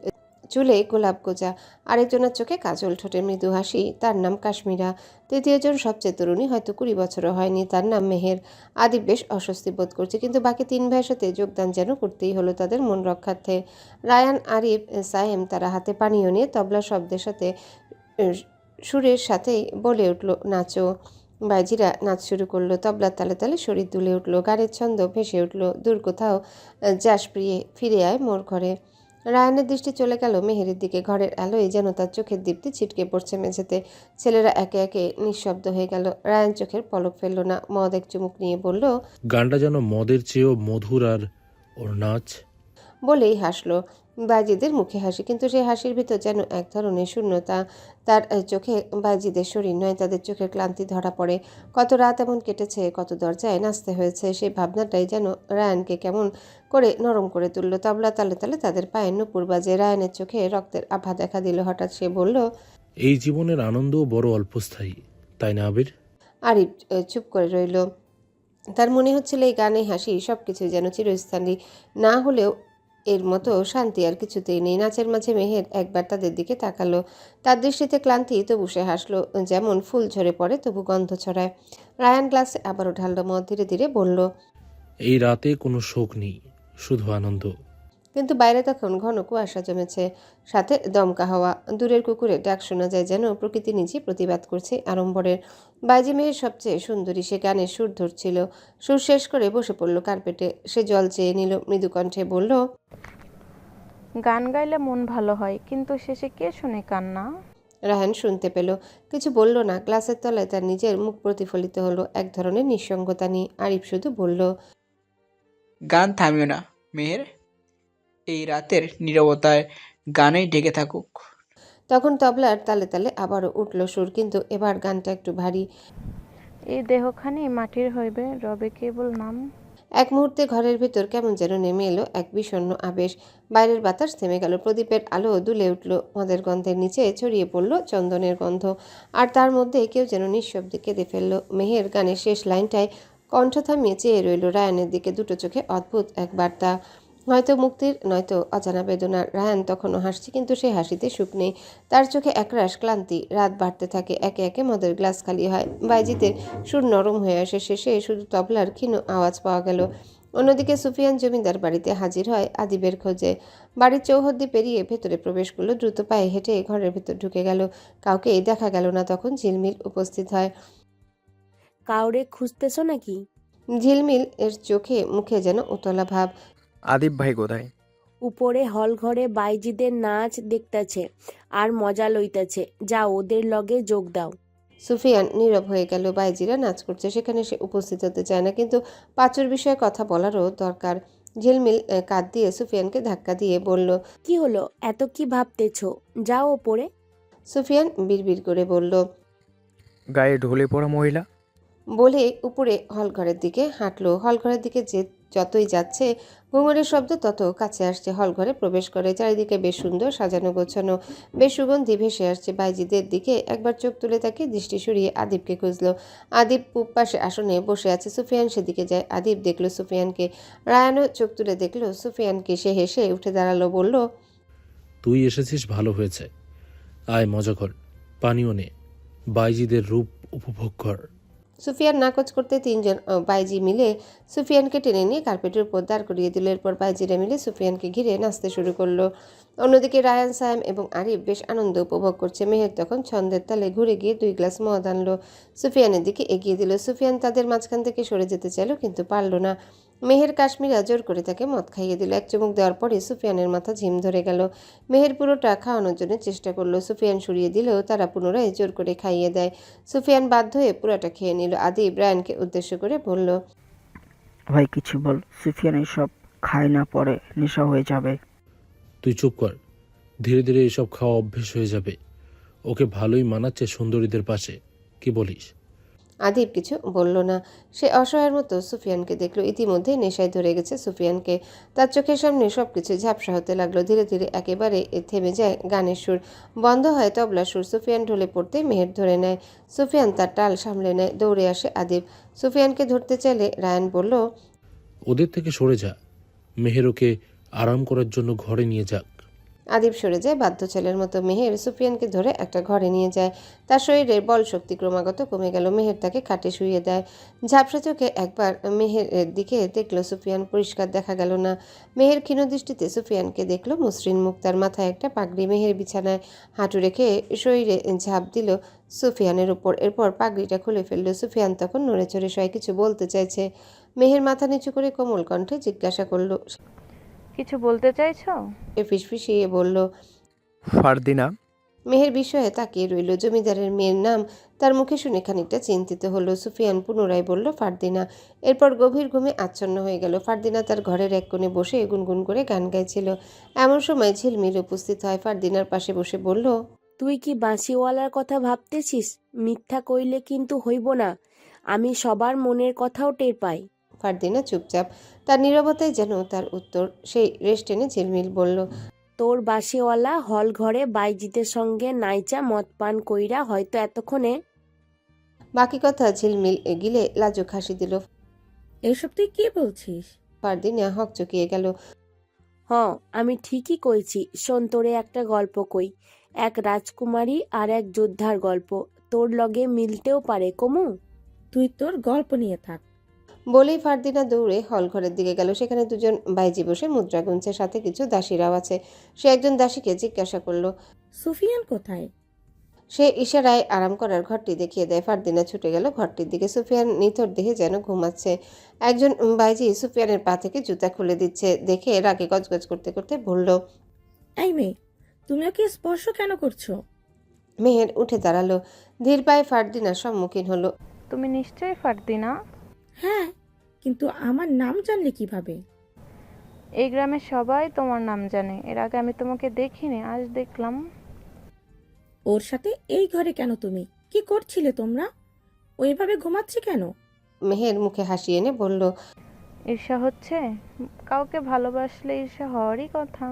চুলে গোলাপ গোজা, আরেকজনের চোখে কাজল, ঠোঁটে মৃদু হাসি। তার নাম কাশ্মীরা। তৃতীয়জন সবচেয়ে তরুণী, হয়তো 20 বছরও হয়নি, তার নাম মেহের। আদিব বেশ অস্বস্তি বোধ করছে, কিন্তু বাকি 3 ভাইয়ের সাথে যোগদান যেন করতেই হলো তাদের মন রক্ষার্থে। রায়ান, আরিফ, সায়েম তারা হাতে পানীয় নিয়ে তবলা শব্দের সাথে সুরের সাথেই বলে উঠল, নাচো। বাইজিরা নাচ শুরু করলো, তবলার তালে তালে শরীর দুলে উঠল, গানের ছন্দ ভেসে উঠল। দূর কোথাও যাস প্রিয়ে, ফিরে আয় মোর ঘরে। রায়ানের দৃষ্টি চলে গেল মেহেরের দিকে। ঘরের আলোয় যেন তার চোখের দীপ্তি ছিটকে পড়ছে মেঝেতে। ছেলেরা একে একে নিঃশব্দ হয়ে গেল। রায়ান চোখের পলক ফেলল না, মদ এক চুমুক নিয়ে বলল, গানটা যেন মদের চেয়েও মধুর, আর ওর নাচ। বলেই হাসলো। বাইজিদের মুখে হাসি, কিন্তু সেই হাসির ভিতর যেন এক ধরনের শূন্যতা। তার চোখে বাইজিদের শরীর নয়, তাদের চোখের ক্লান্তি ধরা পড়ে। কত রাত এমন কেটেছে, কত দরজায় নাচতে হয়েছে, সেই ভাবনাটাই যেন রায়ানকে কেমন করে নরম করে তুলল। তবলা তালে তালে তাদের পায়ে নুপুর বাজে। রায়ানের চোখে রক্তের আভা দেখা দিল। হঠাৎ সে বলল, এই জীবনের আনন্দও বড় অল্পস্থায়ী, তাই না আবির? আরিফ চুপ করে রইল। তার মনে হচ্ছিল এই গানে হাসি সব কিছু যেন চিরস্থায়ী না হলেও এর মতো শান্তি আর কিছুতেই নেই। নাচের মাঝে মেহের একবার তাদের দিকে তাকালো। তার দৃষ্টিতে ক্লান্তি, তবু সে হাসলো, যেমন ফুল ঝরে পড়ে তবু গন্ধ ছড়ায়। রায়ান গ্লাসে আবারও ঢাললো মদ, ধীরে ধীরে বলল, এই রাতে কোনো শোক নেই, শুধু আনন্দ। কিন্তু বাইরে তখন ঘন কুয়াশা জমেছে, সাথে দমকা হাওয়া। দূরের কুকুরের ডাক শোনা যায়, যেন প্রকৃতি নিজে প্রতিবাদ করছে আড়ম্বরের। বাইজি মেয়ের সবচেয়ে সুন্দরী, সে গানের সুর ধরছিল। সুর শেষ করে বসে পড়ল কার্পেটে। সে জল চেয়ে নিল, মৃদু কণ্ঠে বলল, গান গাইলে মন ভালো হয়, কিন্তু শেষে কে শোনে কান্না? রাহান শুনতে পেল, কিছু বলল না। গ্লাসের তলায় তার নিজের মুখ প্রতিফলিত হলো, এক ধরনের নিঃসঙ্গতা নিয়ে। আরিফ শুধু বলল, গান থামিও না মেহের, এই রাতের নীরবতায় গানেই ঢেকে থাকুক। তখন তবলার তালে তালে আবারও উঠল সুর, কিন্তু এবার গানটা একটু ভারী। এই দেহখানি মাটির হইবে, রবে কেবল নাম। এক মুহূর্তে ঘরের ভিতর কেমন যেন নেমে এলো এক বিষণ্ণ আবেশ। বাইরের বাতাস থেমে গেল, প্রদীপের আলো দুলে উঠল, মদের গন্ধের নিচে ছড়িয়ে পড়ল চন্দনের গন্ধ। আর তার মধ্যে কেউ যেন নিঃশব্দে কেঁদে ফেলল। মেহের গানের শেষ লাইনটায় কণ্ঠ থামিয়ে চেয়ে রইল রায়ানের দিকে, দুটো চোখে অদ্ভুত এক বার্তা, হয়তো মুক্তির, নয়তো অজানা বেদনার। রায়ান তখনও হাসছে, কিন্তু সেই হাসিতে সুখ নেই। তার চোখে একরাশ ক্লান্তি। রাত বাড়তে থাকে, একে একে মদের গ্লাস খালি হয়। বাইজিদের সুর নরম হয়ে আসে, শেষে শুধু তবলার ক্ষীণ আওয়াজ পাওয়া গেল। অন্যদিকে সুফিয়ান জমিদার বাড়িতে হাজির হয় আদিবের খোঁজে। বাড়ির চৌহদ্দি পেরিয়ে ভেতরে প্রবেশ করলো, দ্রুত পায়ে হেঁটে ঘরের ভেতর ঢুকে গেল। কাউকে দেখা গেল না। তখন ঝিলমিল উপস্থিত হয়। কাউরে খুঁজতেছো নাকি? ঝিলমিল এর চোখে মুখে যেন উতলা ভাব। আদিব ভাই কোথায়? উপরে হল ঘরে বাইজিদের নাচ দেখতাছে আর মজা লইতাছে, যা ওদের লগে যোগ দাও। সুফিয়ান নীরব হয়ে গেল। বাইজিরা নাচ করছে, সেখানে সে উপস্থিত হতে চায় না, কিন্তু পাঁচুর বিষয়ে কথা বলারও দরকার। ঝিলমিল কাঁধ দিয়ে সুফিয়ানকে ধাক্কা দিয়ে বলল। কি হলো, এত কি ভাবতেছো? যাও ওপরে। সুফিয়ান বিড়বিড় করে বলল, গায়ে ঢলে পড়া মহিলা। বলে উপরে হলঘরের দিকে হাঁটলো। হলঘরের দিকে যতই যাচ্ছে ঘুঙুরের শব্দ তত কাছে আসছে। হলঘরে প্রবেশ করে। চারিদিকে বেশ সুন্দর সাজানো গোছানো, বেশ সুগন্ধি ভেসে আসছে। বাইজিদের দিকে একবার চোখ তুলে তাকে দৃষ্টি সরিয়ে আদিবকে খুঁজলো। আদিব পূব পাশে আসনে বসে আছে। সুফিয়ান সেদিকে যায়। আদিব দেখলো সুফিয়ানকে। রায়ানও চোখ তুলে দেখলো সুফিয়ানকে। সে হেসে উঠে দাঁড়ালো, বলল, তুই এসেছিস ভালো হয়েছে। আয় মজা কর, পানিও নে, বাইজিদের রূপ উপভোগ কর। সুফিয়ান নাকচ করতে তিনজন বাইজি মিলে সুফিয়ানকে টেনে নিয়ে কার্পেটের উপর দাঁড় করিয়ে দিল। এরপর বাইজিরা মিলে সুফিয়ানকে ঘিরে নাচতে শুরু করলো। অন্যদিকে রায়ান, সায়েম এবং আরিফ বেশ আনন্দ উপভোগ করছে। মেহের তখন ছন্দের তালে ঘুরে গিয়ে 2 গ্লাস মদ আনলো, সুফিয়ানের দিকে এগিয়ে দিল। সুফিয়ান তাদের মাঝখান থেকে সরে যেতে চাইল, কিন্তু পারল না। মেহের কাশ্মীরা জোর করে তাকে মদ খাইয়ে দিল। এক চুমুক দেওয়ার পরে সুফিয়ানের মাথা ঝিম ধরে গেল। মেহের পুরোটা খাওয়ানোর জন্য চেষ্টা করলো। সুফিয়ান সরিয়ে দিলেও তারা পুনরায় জোর করে খাইয়ে দেয়। সুফিয়ান বাধ্য হয়ে পুরোটা খেয়ে নিল। আদিব রায়ানকে উদ্দেশ্য করে বলল, ভাই কিছু বল, সুফিয়ান এসব খায় না, পরে নেশা হয়ে যাবে। তুই চুপ কর, ধীরে ধীরে এসব খাওয়া অভ্যেস হয়ে যাবে। ওকে ভালোই মানাচ্ছে সুন্দরীদের পাশে, কি বলিস? আদিব কিছু বলল না। সে অসহায়ের মতো সুফিয়ানকে দেখলো। ইতিমধ্যে নেশায় ধরে গেছে সুফিয়ানকে। তার চোখের সামনে সবকিছু ঝাপসা হতে লাগলো। ধীরে ধীরে একেবারে থেমে যায় গানের সুর, বন্ধ হয় তবলার সুর। সুফিয়ান ঢলে পড়তে মেহের ধরে নেয়। সুফিয়ান তার টাল সামলে নেয়। দৌড়ে আসে আদিব। সুফিয়ানকে ধরতে চাইলে রায়ান বলল, ওদের থেকে সরে যা, মেহের ওকে আরাম করার জন্য ঘরে নিয়ে যাক। আদিব সরে যায় বাধ্য ছেলের মতো। মেহের সুফিয়ানকে ধরে একটা ঘরে নিয়ে যায়। তার শরীরের বল শক্তি ক্রমাগত কমে গেল। মেহের তাকে খাটে শুইয়ে দেয়। ঝাপসা চোখে একবার মেহের দিকে দেখলো সুফিয়ান, পরিষ্কার দেখা গেল না। মেহের ক্ষীণ দৃষ্টিতে সুফিয়ানকে দেখলো। মসৃণ মুখ, তার মাথায় একটা পাগড়ি। মেহের বিছানায় হাঁটু রেখে শরীরে ঝাঁপ দিল সুফিয়ানের উপর। এরপর পাগড়িটা খুলে ফেললো। সুফিয়ান তখন নড়ে চড়ে শয়, কিছু বলতে চাইছে। মেহের মাথা নিচু করে কোমল কণ্ঠে জিজ্ঞাসা করলো। কিছু বলতে চাইছো? সে ফিসফিসিয়ে বলল, ফারদিনা। মেহের বিস্ময়ে তাকিয়ে রইল। জমিদারের মেয়ের নাম তার মুখে শুনে খানিকটা চিন্তিত হলো। সুফিয়ান পুনরায় বলল, ফারদিনা। এরপর গভীর ঘুমে আচ্ছন্ন হয়ে গেল। ফারদিনা তার ঘরের এক কোণে বসে গুনগুন করে গান গাইছিল। এমন সময় ঝিলমিল উপস্থিত হয়। ফারদিনার পাশে বসে বলল, তুই কি বাঁশিওয়ালার কথা ভাবতেছিস? মিথ্যা কইলে কিন্তু হইব না। আমি সবার মনের কথাও টের পাই। ফারদিনা চুপচাপ। তার নীরবতায় যেন তার উত্তর। সেই রেশ টেনে ঝিলমিল বলল, তোর বাঁশিওয়ালা হল ঘরে বাইজিদের সঙ্গে নাইচা মদ পান কইরা হয়তো এতক্ষণে। বাকি কথা ঝিলমিল গিলে লাজুক হাসি দিল। এসব তুই কি বলছিস? ফারদিনা হকচকিয়ে গেল। আমি ঠিকই কইছি। শোন, তোরে একটা গল্প কই। এক রাজকুমারী আর এক যোদ্ধার গল্প। তোর লগে মিলতেও পারে, কমু? তুই তোর গল্প নিয়ে থাক। বলেই ফারদিনা দৌড়ে হলঘরের দিকে গেল। সেখানে দুজন বাইজি বসে মুদ্রা গুনছে, সাথে কিছু দাসীরাও আছে। সে একজন দাসীকে জিজ্ঞাসা করলো। সুফিয়ান কোথায়? সে ইশারায় আরাম করার ঘরটি দেখিয়ে দেয়। ফারদিনা ছুটে গেল ঘরটির দিকে। সুফিয়ান নিথর দেহে যেন ঘুমাচ্ছে। একজন বাইজি সুফিয়ানের পা থেকে জুতা খুলে দিচ্ছে দেখে রাগে গজগজ করতে করতে বলল, এই মেয়ে, তুমি ওকে স্পর্শ কেন করছো? মেহের উঠে দাঁড়ালো। ধীর পায়ে ফারদিনার সম্মুখীন হলো। তুমি নিশ্চয়ই ফারদিনা? হ্যাঁ, কিন্তু আমার নাম জানলে কিভাবে? এই গ্রামের সবাই তোমার নাম জানে। এর আগে আমি তোমাকে দেখিনি, আজ দেখলাম। ওর সাথে এই ঘরে কেন তুমি? কি করছিলে তোমরা? ও এভাবে ঘুমাচ্ছে কেন? মেহের মুখে হাসি এনে বলল, ঈর্ষা হচ্ছে? কাউকে ভালোবাসলে ঈর্ষা হওয়ারই কথা।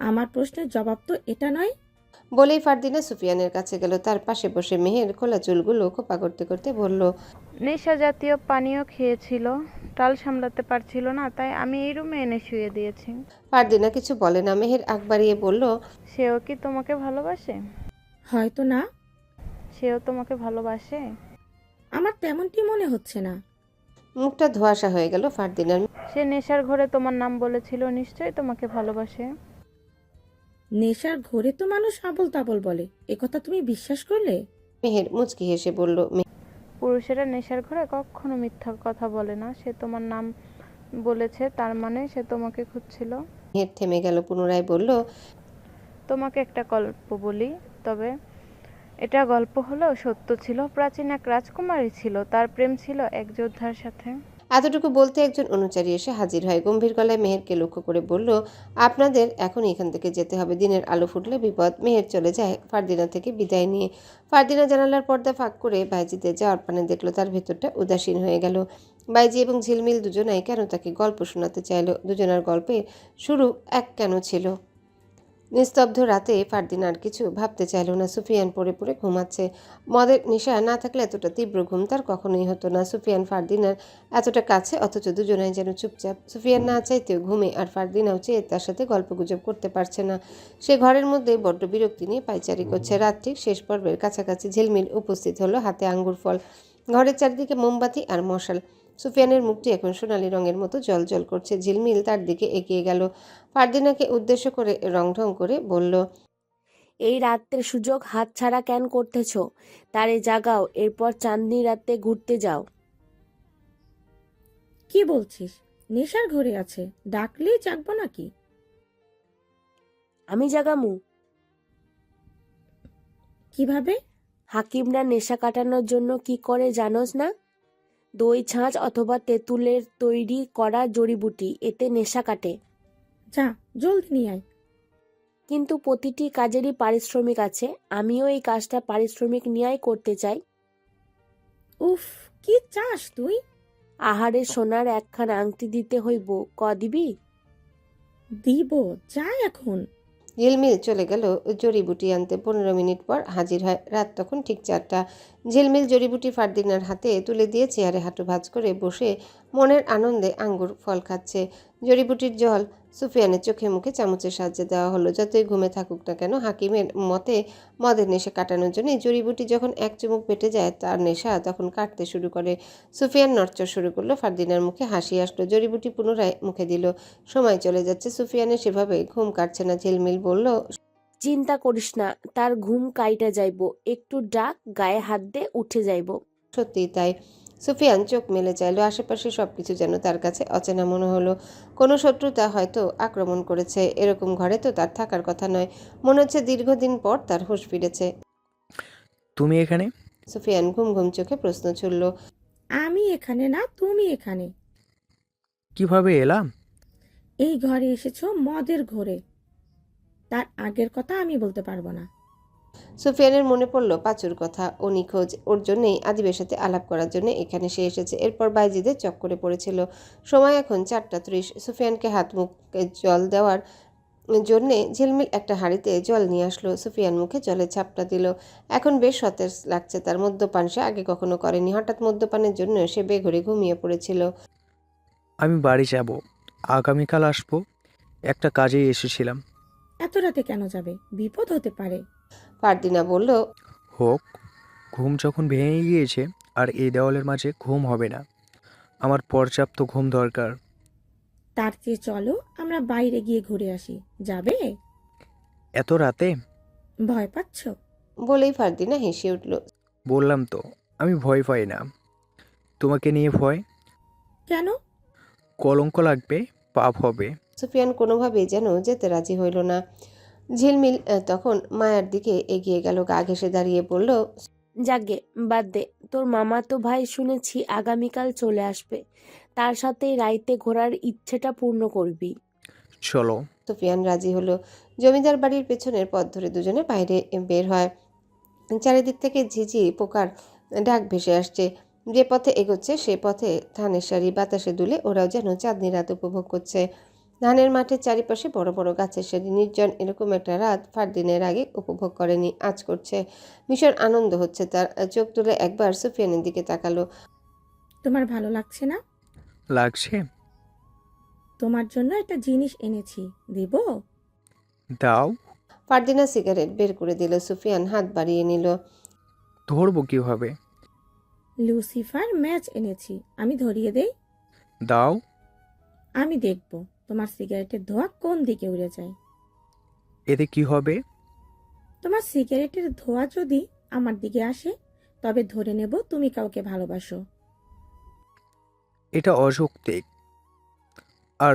আমার প্রশ্নের জবাব তো এটা নয়। বলেই ফারদিনা সুফিয়ানের কাছে গেল। তার পাশে বসে মেহের খোলা চুলগুলো খোপা করতে করতে বলল, নেশা জাতীয় পানীয় খেয়েছিল, টাল সামলাতে পারছিল না, তাই আমি এই রুমে এনে শুয়ে দিয়েছি। ফারদিনা কিছু বলে না। মেহের আগ বাড়িয়ে বলল, সেও কি তোমাকে ভালোবাসে? হয়তো না। সেও তোমাকে ভালোবাসে? আমার তেমনটি মনে হচ্ছে না। মুখটা ধোঁয়াশা হয়ে গেল ফারদিনার। সে নেশার ঘরে তোমার নাম বলেছিল, নিশ্চয়ই তোমাকে ভালোবাসে। নেশার ঘোরে তো মানুষ আবোল তাবোল বলে, একথা তুমি বিশ্বাস করলে? মেহের মুচকি হেসে বলল। পুরুষেরা নেশার ঘরে কখনো মিথ্যা কথা বলে না। সে তোমার নাম বলেছে, তার মানে সে তোমাকে খুঁজছিল। মেহের থেমে গেল, পুনরায় বলল, তোমাকে একটা গল্প বলি, তবে এটা গল্প হলেও সত্য ছিল। প্রাচীন এক রাজকুমারী ছিল, তার প্রেম ছিল এক যোদ্ধার সাথে। এতটুকু বলতে একজন অনুচারী এসে হাজির হয়। গম্ভীর গলায় মেহেরকে লক্ষ্য করে বলল, আপনাদের এখন এখান থেকে যেতে হবে, দিনের আলো ফুটলে বিপদ। মেহের চলে যায় ফারদিনা থেকে বিদায় নিয়ে। ফারদিনা জানালার পর্দা ফাঁক করে বাইজিদের যাওয়ার পানে দেখলো। তার ভেতরটা উদাসীন হয়ে গেল। বাইজি এবং ঝিলমিল দুজনাই কেন তাকে গল্প শোনাতে চাইলো? দুজনার গল্পের শুরু এক কেন ছিল? নিস্তব্ধ রাতে ফারদিনা আর কিছু ভাবতে চাইল না। সুফিয়ান পড়ে পড়ে ঘুমাচ্ছে। মদের নেশা না থাকলে এতটা তীব্র ঘুম তার কখনোই হতো না। সুফিয়ান ফারদিনার এতটা কাছে, অথচ দুজনাই যেন চুপচাপ। সুফিয়ান না চাইতেও ঘুমে, আর ফারদিনাও চেয়ে তার সাথে গল্পগুজব করতে পারছে না। সে ঘরের মধ্যে বড্ড বিরক্তি নিয়ে পায়চারি করছে। রাত ঠিক শেষ পর্বের কাছাকাছি ঝিলমিল উপস্থিত হলো, হাতে আঙ্গুর ফল। ঘরের চারদিকে মোমবাতি আর মশাল। সুফিয়ানের মুখটি এখন সোনালী রঙের মতো জ্বলজ্বল করছে। ঝিলমিল তার দিকে এগিয়ে গেল। ফারদিনাকে উদ্দেশ্য করে রংঢং করে বলল, এই রাতের সুযোগ হাতছাড়া কেন করতেছ? তারে জাগাও, এরপর চাঁদনি রাতে ঘুরতে যাও। কি বলছিস? নেশার ঘরে আছে, ডাকলেই জাগবো নাকি? আমি জাগামু। কিভাবে? হাকিমরা নেশা কাটানোর জন্য কি করে জানোস না? দই ছাঁচ অথবা তেঁতুলের তৈরি করা জড়িবুটি, এতে নেশা কাটে। যা, জলদি নিয়ে আয়। কিন্তু প্রতিটি কাজেরই পারিশ্রমিক আছে। আমিও এই কাজটা পারিশ্রমিক নিয়েই করতে চাই। উফ, কি চাস তুই? আহারে সোনার একখান আংটি দিতে হইব, দিবি? দিব, যা এখন। ঝিলমিল চলে গেল জড়িবুটি আনতে। 15 মিনিট পর হাজির হয়। রাত তখন ঠিক 4টা। ঝিলমিল জড়িবুটি ফারদিনার হাতে তুলে দিয়ে চেয়ারে হাঁটু ভাঁজ করে বসে মনের আনন্দে আঙ্গুর ফল খাচ্ছে। জড়িবুটির জল সুফিয়ানের চোখে মুখে চামচের সাহায্যে দেওয়া হলো। যতই ঘুমে থাকুক না কেন, হাকিমের মতে মদের নেশা কাটানোর জন্য জড়িবুটি যখন এক চুমুক পেটে যায়, তার নেশা তখন কাটতে শুরু করে। সুফিয়ান নড়চড় শুরু করলো। ফারদিনার মুখে হাসি আসলো। জড়িবুটি পুনরায় মুখে দিল। সময় চলে যাচ্ছে। সুফিয়ানের সেভাবে ঘুম কাটছে না। ঝিলমিল বলল, চিন্তা করিস না, তার ঘুম কাইটা যাইব। একটু ডাক, গায়ে হাত দে, উঠে যাইব। সত্যিই তাই। সুফিয়ান চোখ মেলে চাইলো। আশেপাশে সবকিছু যেন তার কাছে অচেনা মনে হলো। কোনো শত্রুতা হয়তো আক্রমণ করেছে। এরকম ঘরে তো তার থাকার কথা নয়। মনে হচ্ছে দীর্ঘদিন পর তার হুঁশ ফিরেছে। তুমি এখানে? সুফিয়ান ঘুম ঘুম চোখে প্রশ্ন ছুড়ল। আমি এখানে না, তুমি এখানে। কিভাবে এলাম? এই ঘরে এসেছো মদের ঘরে। তার আগের কথা আমি বলতে পারবো না। সুফিয়ানের মনে পড়ল পাঁচুর কথা। ও নিখোঁজ। ওর জন্যই আদিবের সাথে আলাপ করার জন্য এখানে সে এসেছে। এরপর বাইজিদের চক্করে পড়েছিল। সময় এখন 4:30। সুফিয়ানকে হাত মুখে জল দেওয়ার জন্যে ঝিলমিল একটা হাঁড়িতে জল নিয়ে আসলো। সুফিয়ান মুখে জলের ঝাপটা দিল। এখন বেশ সতেজ লাগছে তার। মদ্যপান সে আগে কখনো করেনি। হঠাৎ মদ্যপানের জন্য সে বেঘরে ঘুমিয়ে পড়েছিল। আমি বাড়ি যাব, আগামীকাল আসবো। একটা কাজেই এসেছিলাম। এত রাতে কেন যাবে? বিপদ হতে পারে। ফারদিনা বলল, হোক, ঘুম যখন ভেঙে গিয়েছে আর এই দেওয়ালের মাঝে ঘুম হবে না। আমার পর্যাপ্ত ঘুম দরকার। তার চেয়ে চলো আমরা বাইরে গিয়ে ঘুরে আসি। যাবে? এত রাতে? ভয় পাচ্ছ? বলেই ফারদিনা হেসে উঠল। বললাম তো, আমি ভয় পাই না। তোমাকে নিয়ে ভয়? কেন? কলঙ্ক লাগবে, পাপ হবে। সুফিয়ান কোনোভাবেই যেন যেতে রাজি হইল না। ঝিলমিল তখন মায়ার দিকে এগিয়ে গেল। গা ঘেঁষে দাঁড়িয়ে বলল, যাগে, বাদ দে। তোর মামা তো ভাই শুনেছি আগামীকাল চলে আসবে। তার সাথে রাইতে ঘোরার ইচ্ছেটা পূর্ণ করবি। চলো। সুফিয়ান রাজি হলো। জমিদার বাড়ির পেছনের পথ ধরে দুজনে বাইরে বের হয়। চারিদিক থেকে ঝিঝি পোকার ডাক ভেসে আসছে। যে পথে এগোচ্ছে সে পথে ধানের সারি বাতাসে দুলে। ওরাও যেন চাঁদনি রাত উপভোগ করছে। ধানের মাঠের চারিপাশে বড় বড় গাছের সারি। নির্জন এরকম একটা রাত ফারদিনের আগে উপভোগ করেনি, আজ করছে। ভীষণ আনন্দ হচ্ছে তার। চোখ তুলে একবার সুফিয়ানের দিকে তাকালো। তোমার ভালো লাগছে না? লাগছে। তোমার জন্য একটা জিনিস এনেছি, দিব? দাও। ফারদিনা সিগারেট বের করে দিল। সুফিয়ান হাত বাড়িয়ে নিল। ধরবো কিভাবে? লুসিফার ম্যাচ এনেছি, আমি ধরিয়ে দেই। দাও। আমি দেখব তোমার সিগারেটের ধোঁয়া কোন দিকে উড়ে যায়। এতে কি হবে? তোমার সিগারেটের ধোঁয়া যদি আমার দিকে আসে, তবে ধরে নেব তুমি কাউকে ভালোবাসো। এটা অযৌক্তিক। আর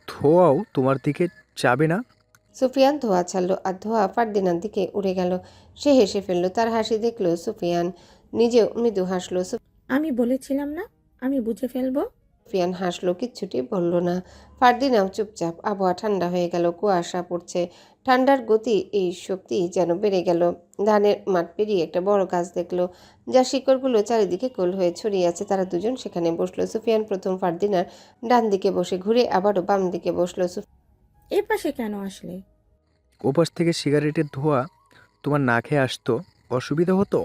ধোঁয়াও তোমার দিকে যাবে না। সুফিয়ান ধোঁয়া ছাড়লো আর ধোঁয়া ফারদিনার দিকে উড়ে গেল। সে হেসে ফেলল। তার হাসি দেখলো সুফিয়ান, নিজেও মৃদু হাসলো। আমি বলেছিলাম না আমি বুঝে ফেলবো। সুফিয়ান হাসলো, কিচ্ছুটি বলল না। ফারদিনাও চুপচাপ। আবহাওয়া ঠান্ডা হয়ে গেল, কুয়াশা পড়ছে। ঠান্ডার গতি এই শক্তি যেন বেড়ে গেল। ধানের মাঠ পেরিয়ে একটা বড় গাছ দেখলো, যার শিকড়গুলো চারিদিকে গোল হয়ে ছড়িয়ে আছে। তারা দুজন সেখানে বসলো। সুফিয়ান প্রথম ফারদিনার ডান দিকে বসে ঘুরে আবারও বাম দিকে বসলো। এ পাশে কেন আসলে? ওপাশ থেকে সিগারেটের ধোঁয়া তোমার নাকে আসতো, অসুবিধা হতো?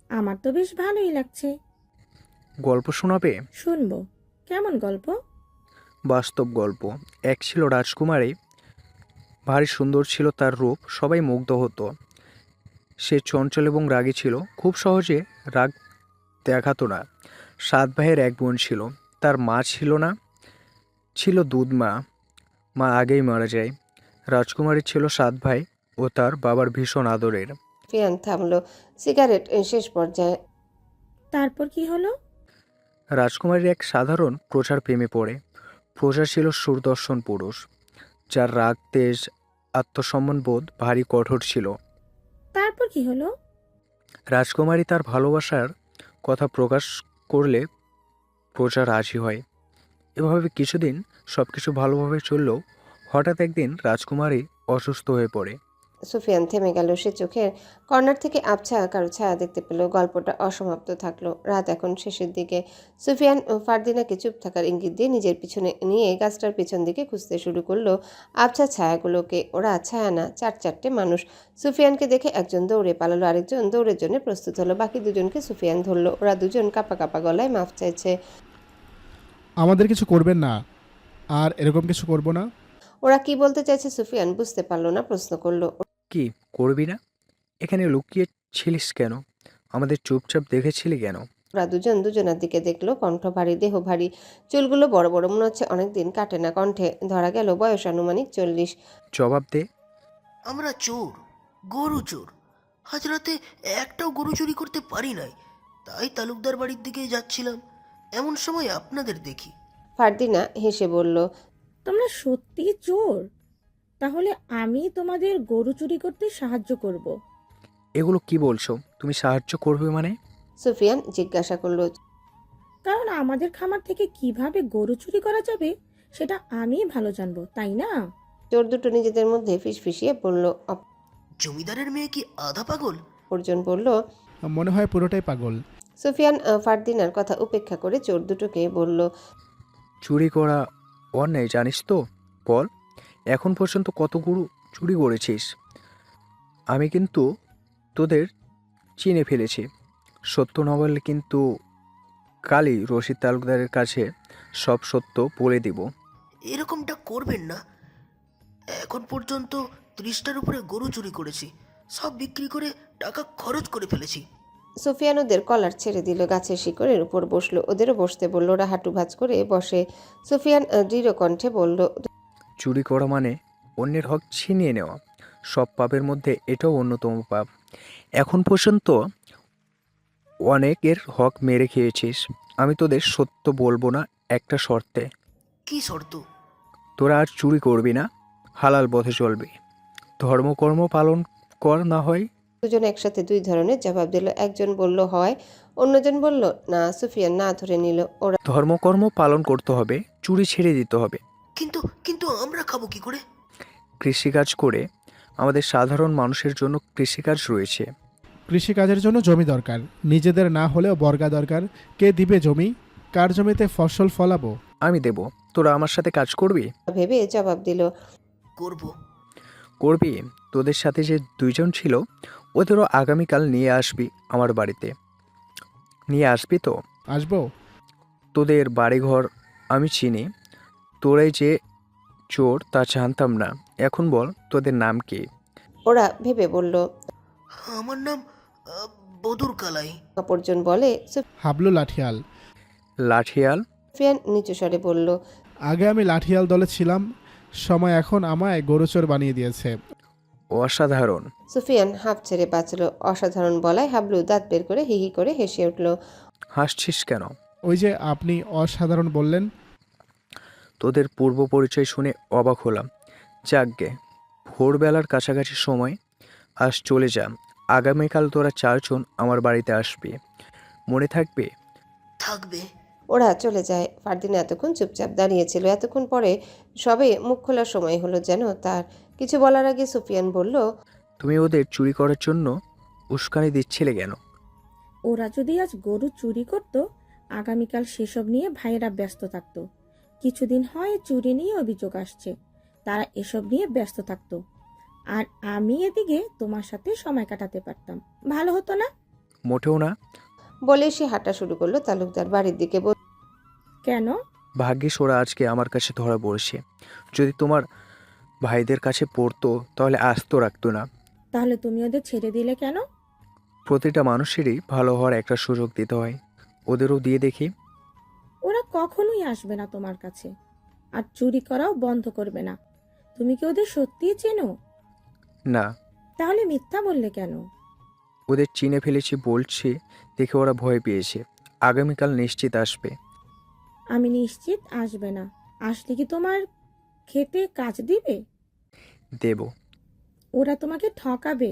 আমার তো বেশ ভালোই লাগছে। গল্প শোনাবে? শুনবো। কেমন গল্প? বাস্তব গল্প। এক ছিল রাজকুমারী, ভারী সুন্দর ছিল তার রূপ, সবাই মুগ্ধ হতো। সে চঞ্চল এবং রাগী ছিল, খুব সহজে রাগ দেখাতো না। 7 ভাইয়ের এক বোন ছিল। তার মা ছিল না, ছিল দুধ মা। মা আগেই মারা যায়। রাজকুমারীর ছিল 7 ভাই ও তার বাবার ভীষণ আদরের। সুফিয়ান থামলো। সিগারেট শেষ পর্যায়ে। তারপর কি হলো? রাজকুমারীর এক সাধারণ প্রজার প্রেমে পড়ে। প্রজা ছিল সুদর্শন পুরুষ, যার রাগ, তেজ, আত্মসম্মানবোধ ভারী কঠোর ছিল। তারপর কি হলো? রাজকুমারী তার ভালোবাসার কথা প্রকাশ করলে প্রজা রাজি হয়। এভাবে কিছুদিন সবকিছু ভালোভাবে চললেও হঠাৎ একদিন রাজকুমারী অসুস্থ হয়ে পড়ে। সুফিয়ান থেমে গেল। সে চোখের কর্নার থেকে আবছা কারো ছায়া দেখতে পেল। গল্পটা অসমাপ্ত থাকলো। রাত এখন শেষের দিকে। সুফিয়ান ফারদিনাকে চুপ থাকার ইঙ্গিত দিয়ে নিজের পিছনে নিয়ে গাছটার পিছন দিকে খুঁজতে শুরু করলো আবছা ছায়াগুলোকে। ওরা ছায়া না, 4-4টে মানুষ। সুফিয়ানকে দেখে একজন দৌড়ে পালালো, আরেকজন দৌড়ের জন্য প্রস্তুত হলো। বাকি দুজনকে সুফিয়ান ধরলো। ওরা দুজন কাঁপা কাঁপা গলায় মাফ চাইছে। আমাদের কিছু করবেন না, আর এরকম কিছু করব না। ওরা কি বলতে চাইছে সুফিয়ান বুঝতে পারলো না, প্রশ্ন করলো। কি করবি না? এখানে লুকিয়ে ছিলিস কেন? আমাদের চুপচাপ দেখেছিলি কেন? ওরা দুজন দুজনের দিকে দেখলো। কণ্ঠ ভারী, দেহ ভারী, চুলগুলো বড় বড়, মনে হচ্ছে অনেকদিন কাটে না। কণ্ঠে ধরা গেল বয়স আনুমানিক 40। জবাব দে। আমরা চোর, গরু চোর। আজ রাতে একটাও গরু চুরি করতে পারি নাই, তাই তালুকদার বাড়ির দিকে যাচ্ছিলাম, এমন সময় আপনাদের দেখি। ফারদিনা হেসে বলল, তোমরা সত্যি চোর? তাহলে আমি তোমাদের গরু চুরি করতে সাহায্য করব। এগুলো কি বলছো? তুমি সাহায্য করবে মানে? সুফিয়ান জিজ্ঞাসা করলো। কারণ আমাদের খামার থেকে কিভাবে গরু চুরি করা যাবে সেটা আমি ভালো জানবো, তাই না? চোর দুটো নিজেদের মধ্যে ফিসফিসিয়ে বলল। জমিদারের মেয়ে কি আধা পাগল? অপরজন বলল। মনে হয় পুরোটাই পাগল। সুফিয়ান ফারদিনার কথা উপেক্ষা করে চোর দুটোকে বলল, চুরি করা অন্যায় জানিস তো? বল, এখন পর্যন্ত কত গরু চুরি করেছিস? আমি কিন্তু তোদের চিনে ফেলেছি। সত্য না বললে কিন্তু কালই রশিদ তালুকদারের কাছে সব সত্য বলে দিব। এরকমটা করবেন না। এখন পর্যন্ত 30টার উপরে গরু চুরি করেছি, সব বিক্রি করে টাকা খরচ করে ফেলেছি। সুফিয়ান ওদের কলার ছেড়ে দিল, গাছের শিকড়ের উপর বসলো। ওদেরও বসতে বলল। ওরা হাঁটু ভাঁজ করে বসে। সুফিয়ান দৃঢ় কণ্ঠে বলল, চুরি করা মানে অন্যের হক ছিনিয়ে নেওয়া। সব পাপের মধ্যে এটাও অন্যতম পাপ। এখন পর্যন্ত অনেকের হক মেরে খেয়েছিস। আমি তোদের সত্য বলবো না, একটা শর্তে। কি শর্ত? তোরা আর চুরি করবি না, হালাল পথে চলবি, ধর্মকর্ম পালন কর। না হয়? দুজন একসাথে দুই ধরনের জবাব দিল। একজন বলল হয়, অন্যজন বলল না। সুফিয়ান না ধরে নিল। ওরা ধর্মকর্ম পালন করতে হবে, চুরি ছেড়ে দিতে হবে। কিন্তু কিন্তু আমরা খাবো কি করে? কৃষিকাজ করে। আমাদের সাধারণ মানুষের জন্য কৃষিকাজ রয়েছে। কৃষিকাজের জন্য জমি দরকার, নিজেদের না হলেও বর্গা দরকার। কে দিবে জমি? কার জমিতে ফসল ফলাবো? আমি দেব। তোরা আমার সাথে কাজ করবি? ভেবে জবাব দিল। করব। করবি? তোদের সাথে যে 2 জন ছিল ওদেরও আগামীকাল নিয়ে আসবি আমার বাড়িতে। নিয়ে আসবি তো? আসবো। তোদের বাড়িঘর আমি চিনি। তোরাই যে চোর তা জানতাম না। এখন বল তোদের নাম কি? ওরা ভেবে বলল। আমার নাম বদুর কালাই। অপরজন বলে। হাবলু লাঠিয়াল। লাঠিয়াল? সুফিয়ান নিচু স্বরে বলল। আগে আমি লাঠিয়াল দলে ছিলাম, সময় এখন আমায় গরুচোর বানিয়ে দিয়েছে। অসাধারণ। সুফিয়ান হাঁপ ছেড়ে বাঁচল। অসাধারণ বলায় হাবলু দাঁত বের করে হিহি করে হেসে উঠল। হাসছিস কেন? ওই যে আপনি অসাধারণ বললেন। তোদের পূর্ব পরিচয় শুনে অবাক হলাম। যাকগে, ভোরবেলার কাছাকাছি সময়। আজ চলে যা। আগামীকাল তোরা 4 জন আমার বাড়িতে আসবি, মনে থাকবে? থাকবে। ওরা চলে যায়। ফারদিন এতক্ষণ চুপচাপ দাঁড়িয়েছিল। এতক্ষণ পরে সবে মুখ খোলার সময় হলো যেন তার। কিছু বলার আগে সুফিয়ান বলল। তুমি ওদের চুরি করার জন্য উস্কানি দিচ্ছিলে কেন? ওরা যদি আজ গরু চুরি করত, আগামীকাল সেসব নিয়ে ভাইয়েরা ব্যস্ত থাকতো। কিছুদিন হয় চুরি নিয়ে অভিযোগ আসছে, তারা এসব নিয়ে ব্যস্ত থাকতো, আর আমি এদিকে তোমার সাথে সময় কাটাতে পারতাম। ভালো হতো না? মোটেও না। বলে সে হাঁটা শুরু করলো তালুকদার বাড়ির দিকে। কেন? ভাগ্যিস ওরা আজকে আমার কাছে ধরা পড়েছে। যদি তোমার ভাইদের কাছে পড়তো তাহলে আস্ত রাখতো না। তাহলে তুমি ওদের ছেড়ে দিলে কেন? প্রতিটা মানুষেরই ভালো হওয়ার একটা সুযোগ দিতে হয়, ওদেরও দিয়ে দেখি। ওরা কখনোই আসবে না তোমার কাছে, আর চুরি করাও বন্ধ করবে না। তুমি কি ওদের সত্যিই চেনো? না। তাহলে মিথ্যা বললে কেন? ওদের চিনে ফেলেছি বলছি দেখে ওরা ভয় পেয়েছে। আগামীকাল নিশ্চিত আসবে। আমি নিশ্চিত আসবে না। আসলে কি তোমার খেতে কাজ দিবে? দেব। ওরা তোমাকে ঠকাবে।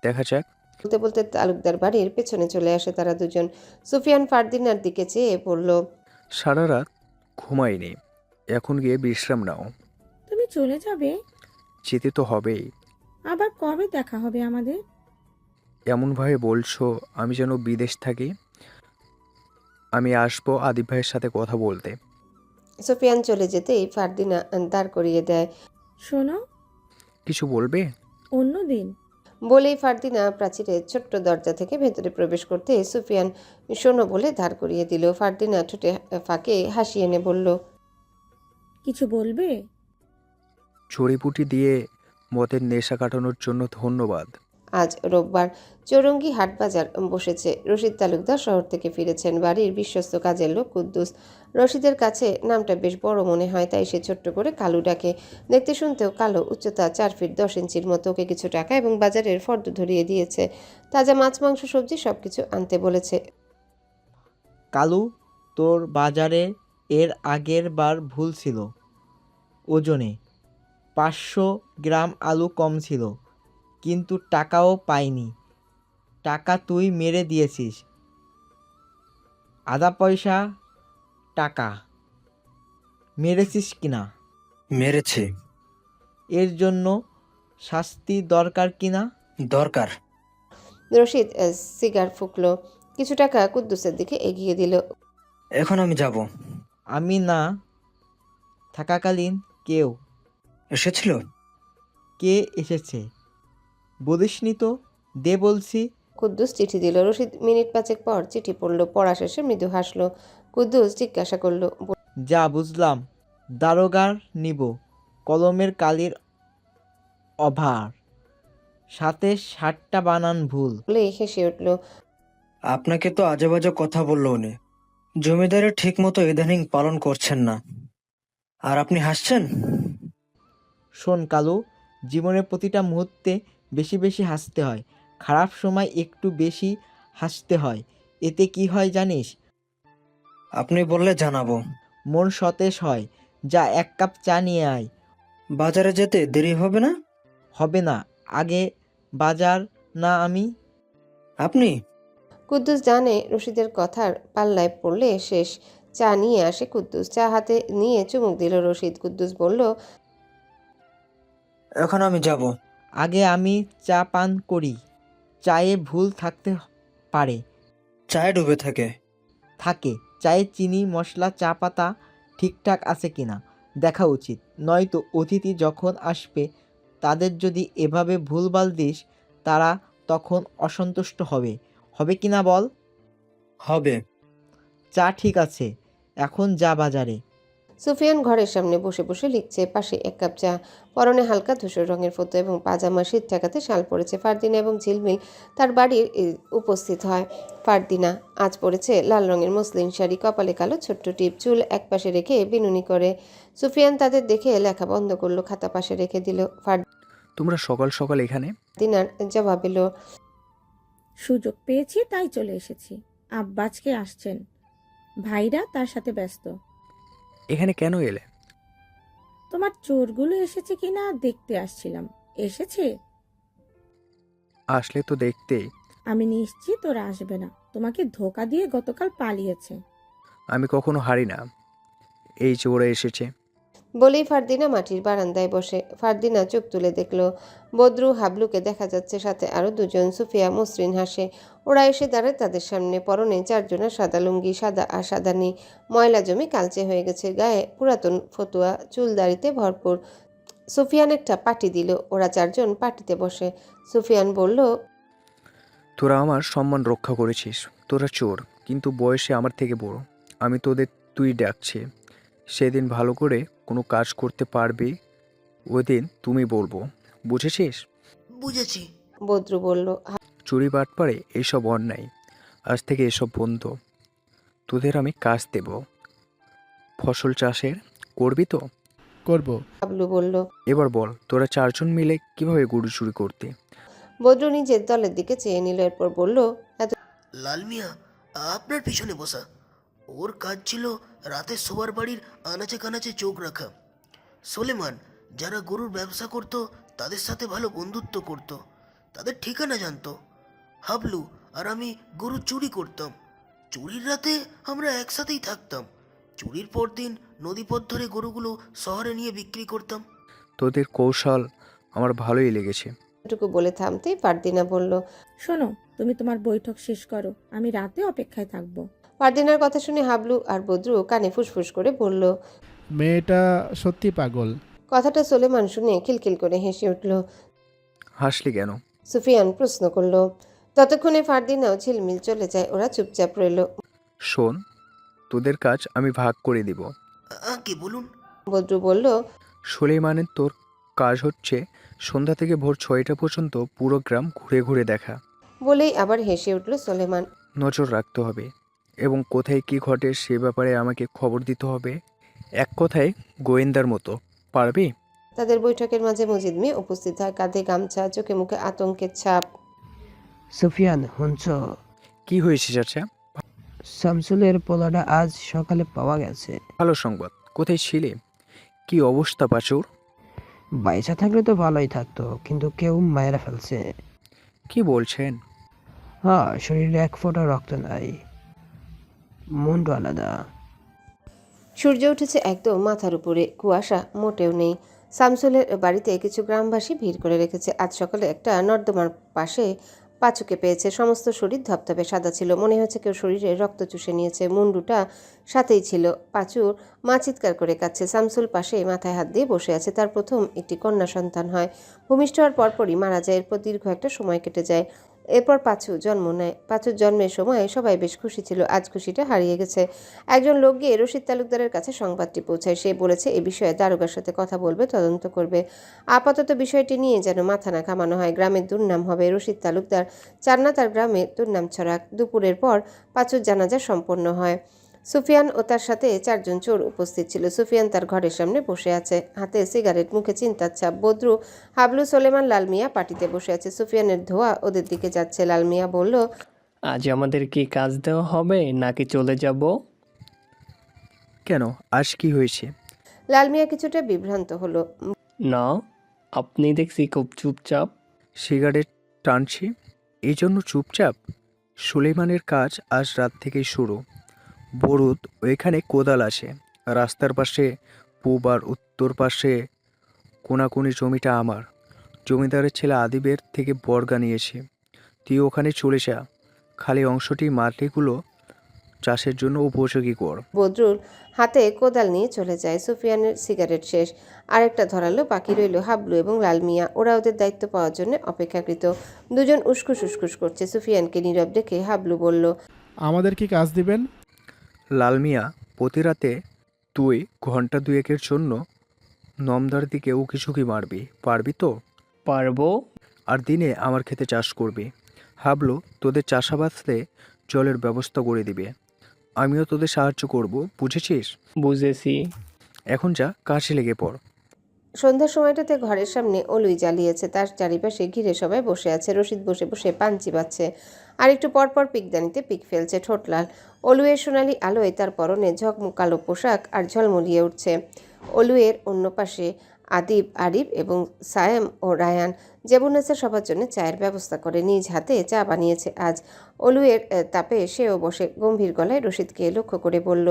দেখা যাক। বলতে বলতে তালুকদার বাড়ির পেছনে চলে আসে তারা দুজন। সুফিয়ান ফারদিনার দিকে চেয়ে বলল। সারা রাত ঘুমাইনি, এখন গিয়ে বিশ্রাম নাও। তুমি চলে যাবে? যেতে তো হবেই। আবার কবে দেখা হবে আমাদের? এমনভাবে বলছো আমি যেন বিদেশ থাকি। আমি আসবো আদিব ভাইয়ের সাথে কথা বলতে। সুফিয়ান চলে যেতেই ফারদিনা দাঁড় করিয়ে দেয়। শোনো। কিছু বলবে? অন্যদিন। বলেই ফারদিনা প্রাচীরের ছোট্ট দরজা থেকে ভেতরে প্রবেশ করতে সুফিয়ান শোনো বলে দাঁড় করিয়ে দিল। ফারদিনা ঠোঁটে ফাঁকে হাসি এনে বলল। কিছু বলবে? জড়িবুটি দিয়ে মদের নেশা কাটানোর জন্য ধন্যবাদ। আজ রোববার চৌরঙ্গি হাট বাজার বসেছে। রশিদ তালুকদার শহর থেকে ফিরেছেন। বাড়ির বিশ্বস্ত কাজের লোক কুদ্দুস। রশিদের কাছে নামটা বেশ বড় মনে হয়, তাই সে ছোট্ট করে কালু ডাকে। দেখতে শুনতেও কালো, উচ্চতা 4 ফিট 10 ইঞ্চির মতো। ওকে কিছু টাকা এবং বাজারের ফর্দ ধরিয়ে দিয়েছে। তাজা মাছ, মাংস, সবজি সবকিছু আনতে বলেছে। কালু, তোর বাজারে এর আগের বার ভুল ছিল ওজনে। 500 গ্রাম আলু কম ছিল, কিন্তু টাকাও পাইনি। টাকা তুই মেরে দিয়েছিস। আধা পয়সা টাকা মেরেছিস কিনা? মেরেছে। এর জন্য শাস্তি দরকার কিনা? দরকার। রশিদ সিগার ফুঁকলো। কিছু টাকা কুদ্দুসের দিকে এগিয়ে দিল। এখন আমি যাব। আমি না থাকাকালীন কেউ এসেছিল? কে এসেছে বলিসনি তো? দে বলছি। কুদ্দুস চিঠি দিল। রশিদ মিনিট 5 পর চিঠি পড়ল। পড়া শেষে মৃদু হাসলো। কুদ্দুস জিজ্ঞাসা করলো। যা বুঝলাম, দারোগার নিব, কলমের কালির অভার, সাথে 60টা বানান ভুল। বলে হেসে উঠল। আপনাকে তো আজে বাজে কথা বললো উনি। জমিদারের ঠিক মতো ইদানিং পালন করছেন না, আর আপনি হাসছেন। শোন কালু, জীবনের প্রতিটা মুহূর্তে বেশি বেশি হাসতে হয়, খারাপ সময় একটু বেশি হাসতে হয়। এতে কি হয় জানিস? আপনি বললে জানাবো। মন সতেজ হয়। যা 1 কাপ চা নিয়ে আয়। বাজারে যেতে দেরি হবে না? হবে না। আগে বাজার না আমি? আপনি? কুদ্দুস জানে রশিদের কথার পাল্লায় পড়লে শেষ। চা নিয়ে আসে কুদ্দুস। চা হাতে নিয়ে চুমুক দিল রশিদ। কুদ্দুস বলল। এখন আমি যাব। আগে আমি চা পান করি। চায়ে ভুল থাকতে পারে। চায়ে ডুবে থাকে। থাকে। চায়ে চিনি, মশলা, চা পাতা ঠিকঠাক আছে কিনা দেখা উচিত। নয়তো অতিথি যখন আসবে তাদের যদি এভাবে ভুলভাল দিস, তারা তখন অসন্তুষ্ট হবে। হবে কিনা বল? হবে। চা ঠিক আছে, এখন যা বাজারে। সুফিয়ান ঘরের সামনে বসে বসে লিখছে, পাশে এক কাপ চা, পরনে হালকা ধূসর রঙের ফতো এবং পাজামা, শীত ঠেকাতে শাল পরেছে। ফারদিনা এবং ঝিলমিল তার বাড়ির উপস্থিত হয়। ফারদিনা আজ পরেছে লাল রঙের মসলিন শাড়ি, কপালে কালো ছোট্ট টিপ, চুল একপাশে রেখে বিনুনি করে। সুফিয়ান তাদের দেখে লেখা বন্ধ করলো, খাতা পাশে রেখে দিল। তোমরা সকাল সকাল এখানে? ফারদিনার জবাব এলো, সুযোগ পেয়েছি তাই চলে এসেছি। আব্বা আজকে আসছেন, ভাইরা তার সাথে ব্যস্ত। এখানে কেন এলে? তোমার চোরগুলো এসেছে কিনা দেখতে আসছিলাম। এসেছে? আসলে তো দেখতেই। আমি নিশ্চিত ওরা আসবে না, তোমাকে ধোকা দিয়ে গতকাল পালিয়েছে। আমি কখনো হারি না, এই যে ওরা এসেছে। বলেই ফারদিনা মাটির বারান্দায় বসে। ফারদিনা চোখ তুলে দেখলো বদরু, হাবলুকে দেখা যাচ্ছে, সাথে আরো দুজন। সুফিয়া মসৃণ হাসে। ওরা এসে দাঁড়ায় তাদের সামনে। পরনে চারজনের সাদা লুঙ্গি, সাদা আর সাদানি, ময়লা জমে কালচে হয়ে গেছে, গায়ে পুরাতন ফতুয়া, চুল দাড়িতে ভরপুর। সুফিয়ান একটা পাটি দিল, ওরা চারজন পাটিতে বসে। সুফিয়ান বলল, তোরা আমার সম্মান রক্ষা করেছিস। তোরা চোর, কিন্তু বয়সে আমার থেকে বড়। আমি তোদের তুই ডাকছি। সেদিন ভালো করে কোনো কাজ করতে পারবি, ওই দিন তুমি বলবো, বুঝেছিস? বুঝেছি। বদরু বলল, চুরি বাটপারে এইসব অন্যায়, আজ থেকে এসব বন্ধ। তোদের আমি কাজ দেব। ফসল চাষের করবি তো? করব। হাবলু বলল। এবার বল, তোরা চারজন মিলে কিভাবে গরু চুরি করতে? বদরু নিজের দলের দিকে চেয়ে নিল, এরপর বলল, লাল মিয়া আপনার পিছনে বসা। ওর কাজ ছিল রাতে সবার বাড়ির আনাচে কানাচে চোখ রাখা। সোলেমান যারা গরুর ব্যবসা করত তাদের সাথে ভালো বন্ধুত্ব করত, তাদের ঠিকানা জানতো। হাবলু আর আমি গরু চুরি করতাম। চুরির রাতে আমরা একসাথেই থাকতাম। চুরির পর দিন নদীপথ ধরে গরুগুলো শহরে নিয়ে বিক্রি করতাম। তোদের কৌশল আমার ভালোই লেগেছে। এটুকু বলে থামতেই ফারদিনা বলল, শোনো, তুমি তোমার বৈঠক শেষ করো, আমি রাতে অপেক্ষায় থাকবো। ফারদিনার কথা শুনে হাবলু আর বদরু কানে ফুসফুস করে বলল, মেয়েটা সত্যি পাগল। কথাটা সোলেমান শুনে খিলখিল করে হেসে উঠল। হাসলি কেন? সুফিয়ান প্রশ্ন করল। ততক্ষণে ফারদিনাও ঝিলমিল চলে যায়, ওরা চুপচাপ রইল। শোন, তোদের কাজ আমি ভাগ করে দিব। কি বলুন? বদরু বলল, সুলেইমানের তোর কাজ হচ্ছে সন্ধ্যা থেকে ভোর 6টা পর্যন্ত পুরো গ্রাম ঘুরে ঘুরে দেখা। বলেই আবার হেসে উঠল সোলেমান। নজর রাখতে হবে এবং কোথায় কি ঘটে সে ব্যাপারে আমাকে খবর দিতে হবে। এক কথায় গোয়েন্দার মতো। পারবি? তাদের বৈঠকের মাঝে মজিদ মেয়ে উপস্থিত হয়, কাঁধে গামছা, চোখে মুখে আতঙ্কের ছাপ। সুফিয়ান, হুঁচ? কি হয়েছে চাচা? শামসুলের পোলাটা আজ সকালে পাওয়া গেছে। ভালো সংবাদ। কোথায় ছিলে? কি অবস্থা পাচুর? বাইচা থাকলে তো ভালোই থাকতো, কিন্তু কেউ মায়েরা ফেলছে। কি বলছেন? হ্যাঁ, শরীরে এক ফোঁটা রক্ত নাই, মুন্ডু আলাদা। সূর্য উঠেছে একদম মাথার উপরে, কুয়াশা মোটেও নেই। শামসুলের বাড়িতে কিছু গ্রামবাসী ভিড় করে রেখেছে। আজ সকালে একটা নর্দমার পাশে পাঁচুকে পেয়েছে। সমস্ত শরীর ধপধপে সাদা ছিল, মনে হচ্ছে কেউ শরীরে রক্ত চুষে নিয়েছে। মুন্ডুটা সাথেই ছিল। পাঁচুর মা চিৎকার করে কাঁদছে। শামসুল পাশে মাথায় হাত দিয়ে বসে আছে। তার প্রথম একটি কন্যা সন্তান হয়, ভূমিষ্ঠ হওয়ার পরপরই মারা যায়। এরপর দীর্ঘ একটা সময় কেটে যায়। এরপর পাঁচু জন্ম নেয়। পাঁচুর জন্মের সময় সবাই বেশ খুশি ছিল, আজ খুশিটা হারিয়ে গেছে। একজন লোক গিয়ে রশিদ তালুকদারের কাছে সংবাদটি পৌঁছায়। সে বলেছে এ বিষয়ে দারোগার সাথে কথা বলবে, তদন্ত করবে। আপাতত বিষয়টি নিয়ে যেন মাথা না ঘামানো হয়, গ্রামের দুর্নাম হবে। রশিদ তালুকদার চান না তার গ্রামে দুর্নাম ছড়াক। দুপুরের পর পাঁচুর জানাজা সম্পন্ন হয়। সুফিয়ান ও তার সাথে চারজন চোর উপস্থিত ছিল। সুফিয়ান তার ঘরের সামনে বসে আছে, হাতে সিগারেট, মুখে চিন্তার ছাপ। বদরু, হাবলু, সোলেমান, লাল মিয়া পার্টিতে বসে আছে। সুফিয়ানের ধোয়া ওদের দিকে যাচ্ছে। লাল মিয়া বলল, আজ আমাদের কি কাজ দেওয়া হবে নাকি চলে যাব? কেন, আজ কি হয়েছে? লাল মিয়া কিছুটা বিভ্রান্ত হলো। না, আপনি দেখছি খুব চুপচাপ। সিগারেট টানছি, এই জন্য চুপচাপ? সুলেইমানের কাজ আজ রাত থেকেই শুরু। বরুদ ওইখানে কোদাল আছে, রাস্তার পাশে পূব আর উত্তর পাশে কোনাকুনি জমিটা আমার। জমিদারের ছেলে আদিবের থেকে বর্গা নিয়েছে। তুই ওখানে চলে যা, খালি অংশটি মাটিগুলো চাষের জন্য উপযোগী কর। বদরুল হাতে কোদাল নিয়ে চলে যায়। সুফিয়ানের সিগারেট শেষ, আরেকটা ধরালো। বাকি রইল হাবলু এবং লাল মিয়া। ওরা ওদের দায়িত্ব পাওয়ার জন্য অপেক্ষাকৃত। দুজন উস্কুস উস্কুস করছে। সুফিয়ানকে নীরব দেখে হাবলু বলল, আমাদের কি কাজ দিবেন? লাল মিয়া, প্রতি রাতে তুই ঘন্টা দুয়েকের জন্য নমদার দিকে উকিঝুঁকি মারবি, পারবি তো? পারবো। আর দিনে আমার ক্ষেতে চাষ করবি। হাবলু তোদের চাষাবাদে জলের ব্যবস্থা করে দিবে, আমিও তোদের সাহায্য করব, বুঝেছিস? বুঝেছি। এখন যা কাজে লেগে পড়। সন্ধ্যার সময়টাতে ঘরের সামনে অলুই জ্বালিয়েছে, তার চারিপাশে ঘিরে সবাই বসে আছে। রশিদ বসে বসে পান চিবাচ্ছে আর একটু পরপর পিকদানিতে পিক ফেলছে। ঠোঁটলাল অলুয়ের সোনালি আলোয় তার পরনে ঝকমক কালো পোশাক আর ঝলমলিয়ে উঠছে। অলুয়ের অন্য পাশে আদিব, আরিফ এবং সায়েম ও রায়ান। জেবুন্নেসা সবার জন্য চায়ের ব্যবস্থা করে নিজ হাতে চা বানিয়েছে আজ। অলুয়ের তাপে সেও বসে গম্ভীর গলায় রশিদকে লক্ষ্য করে বলল,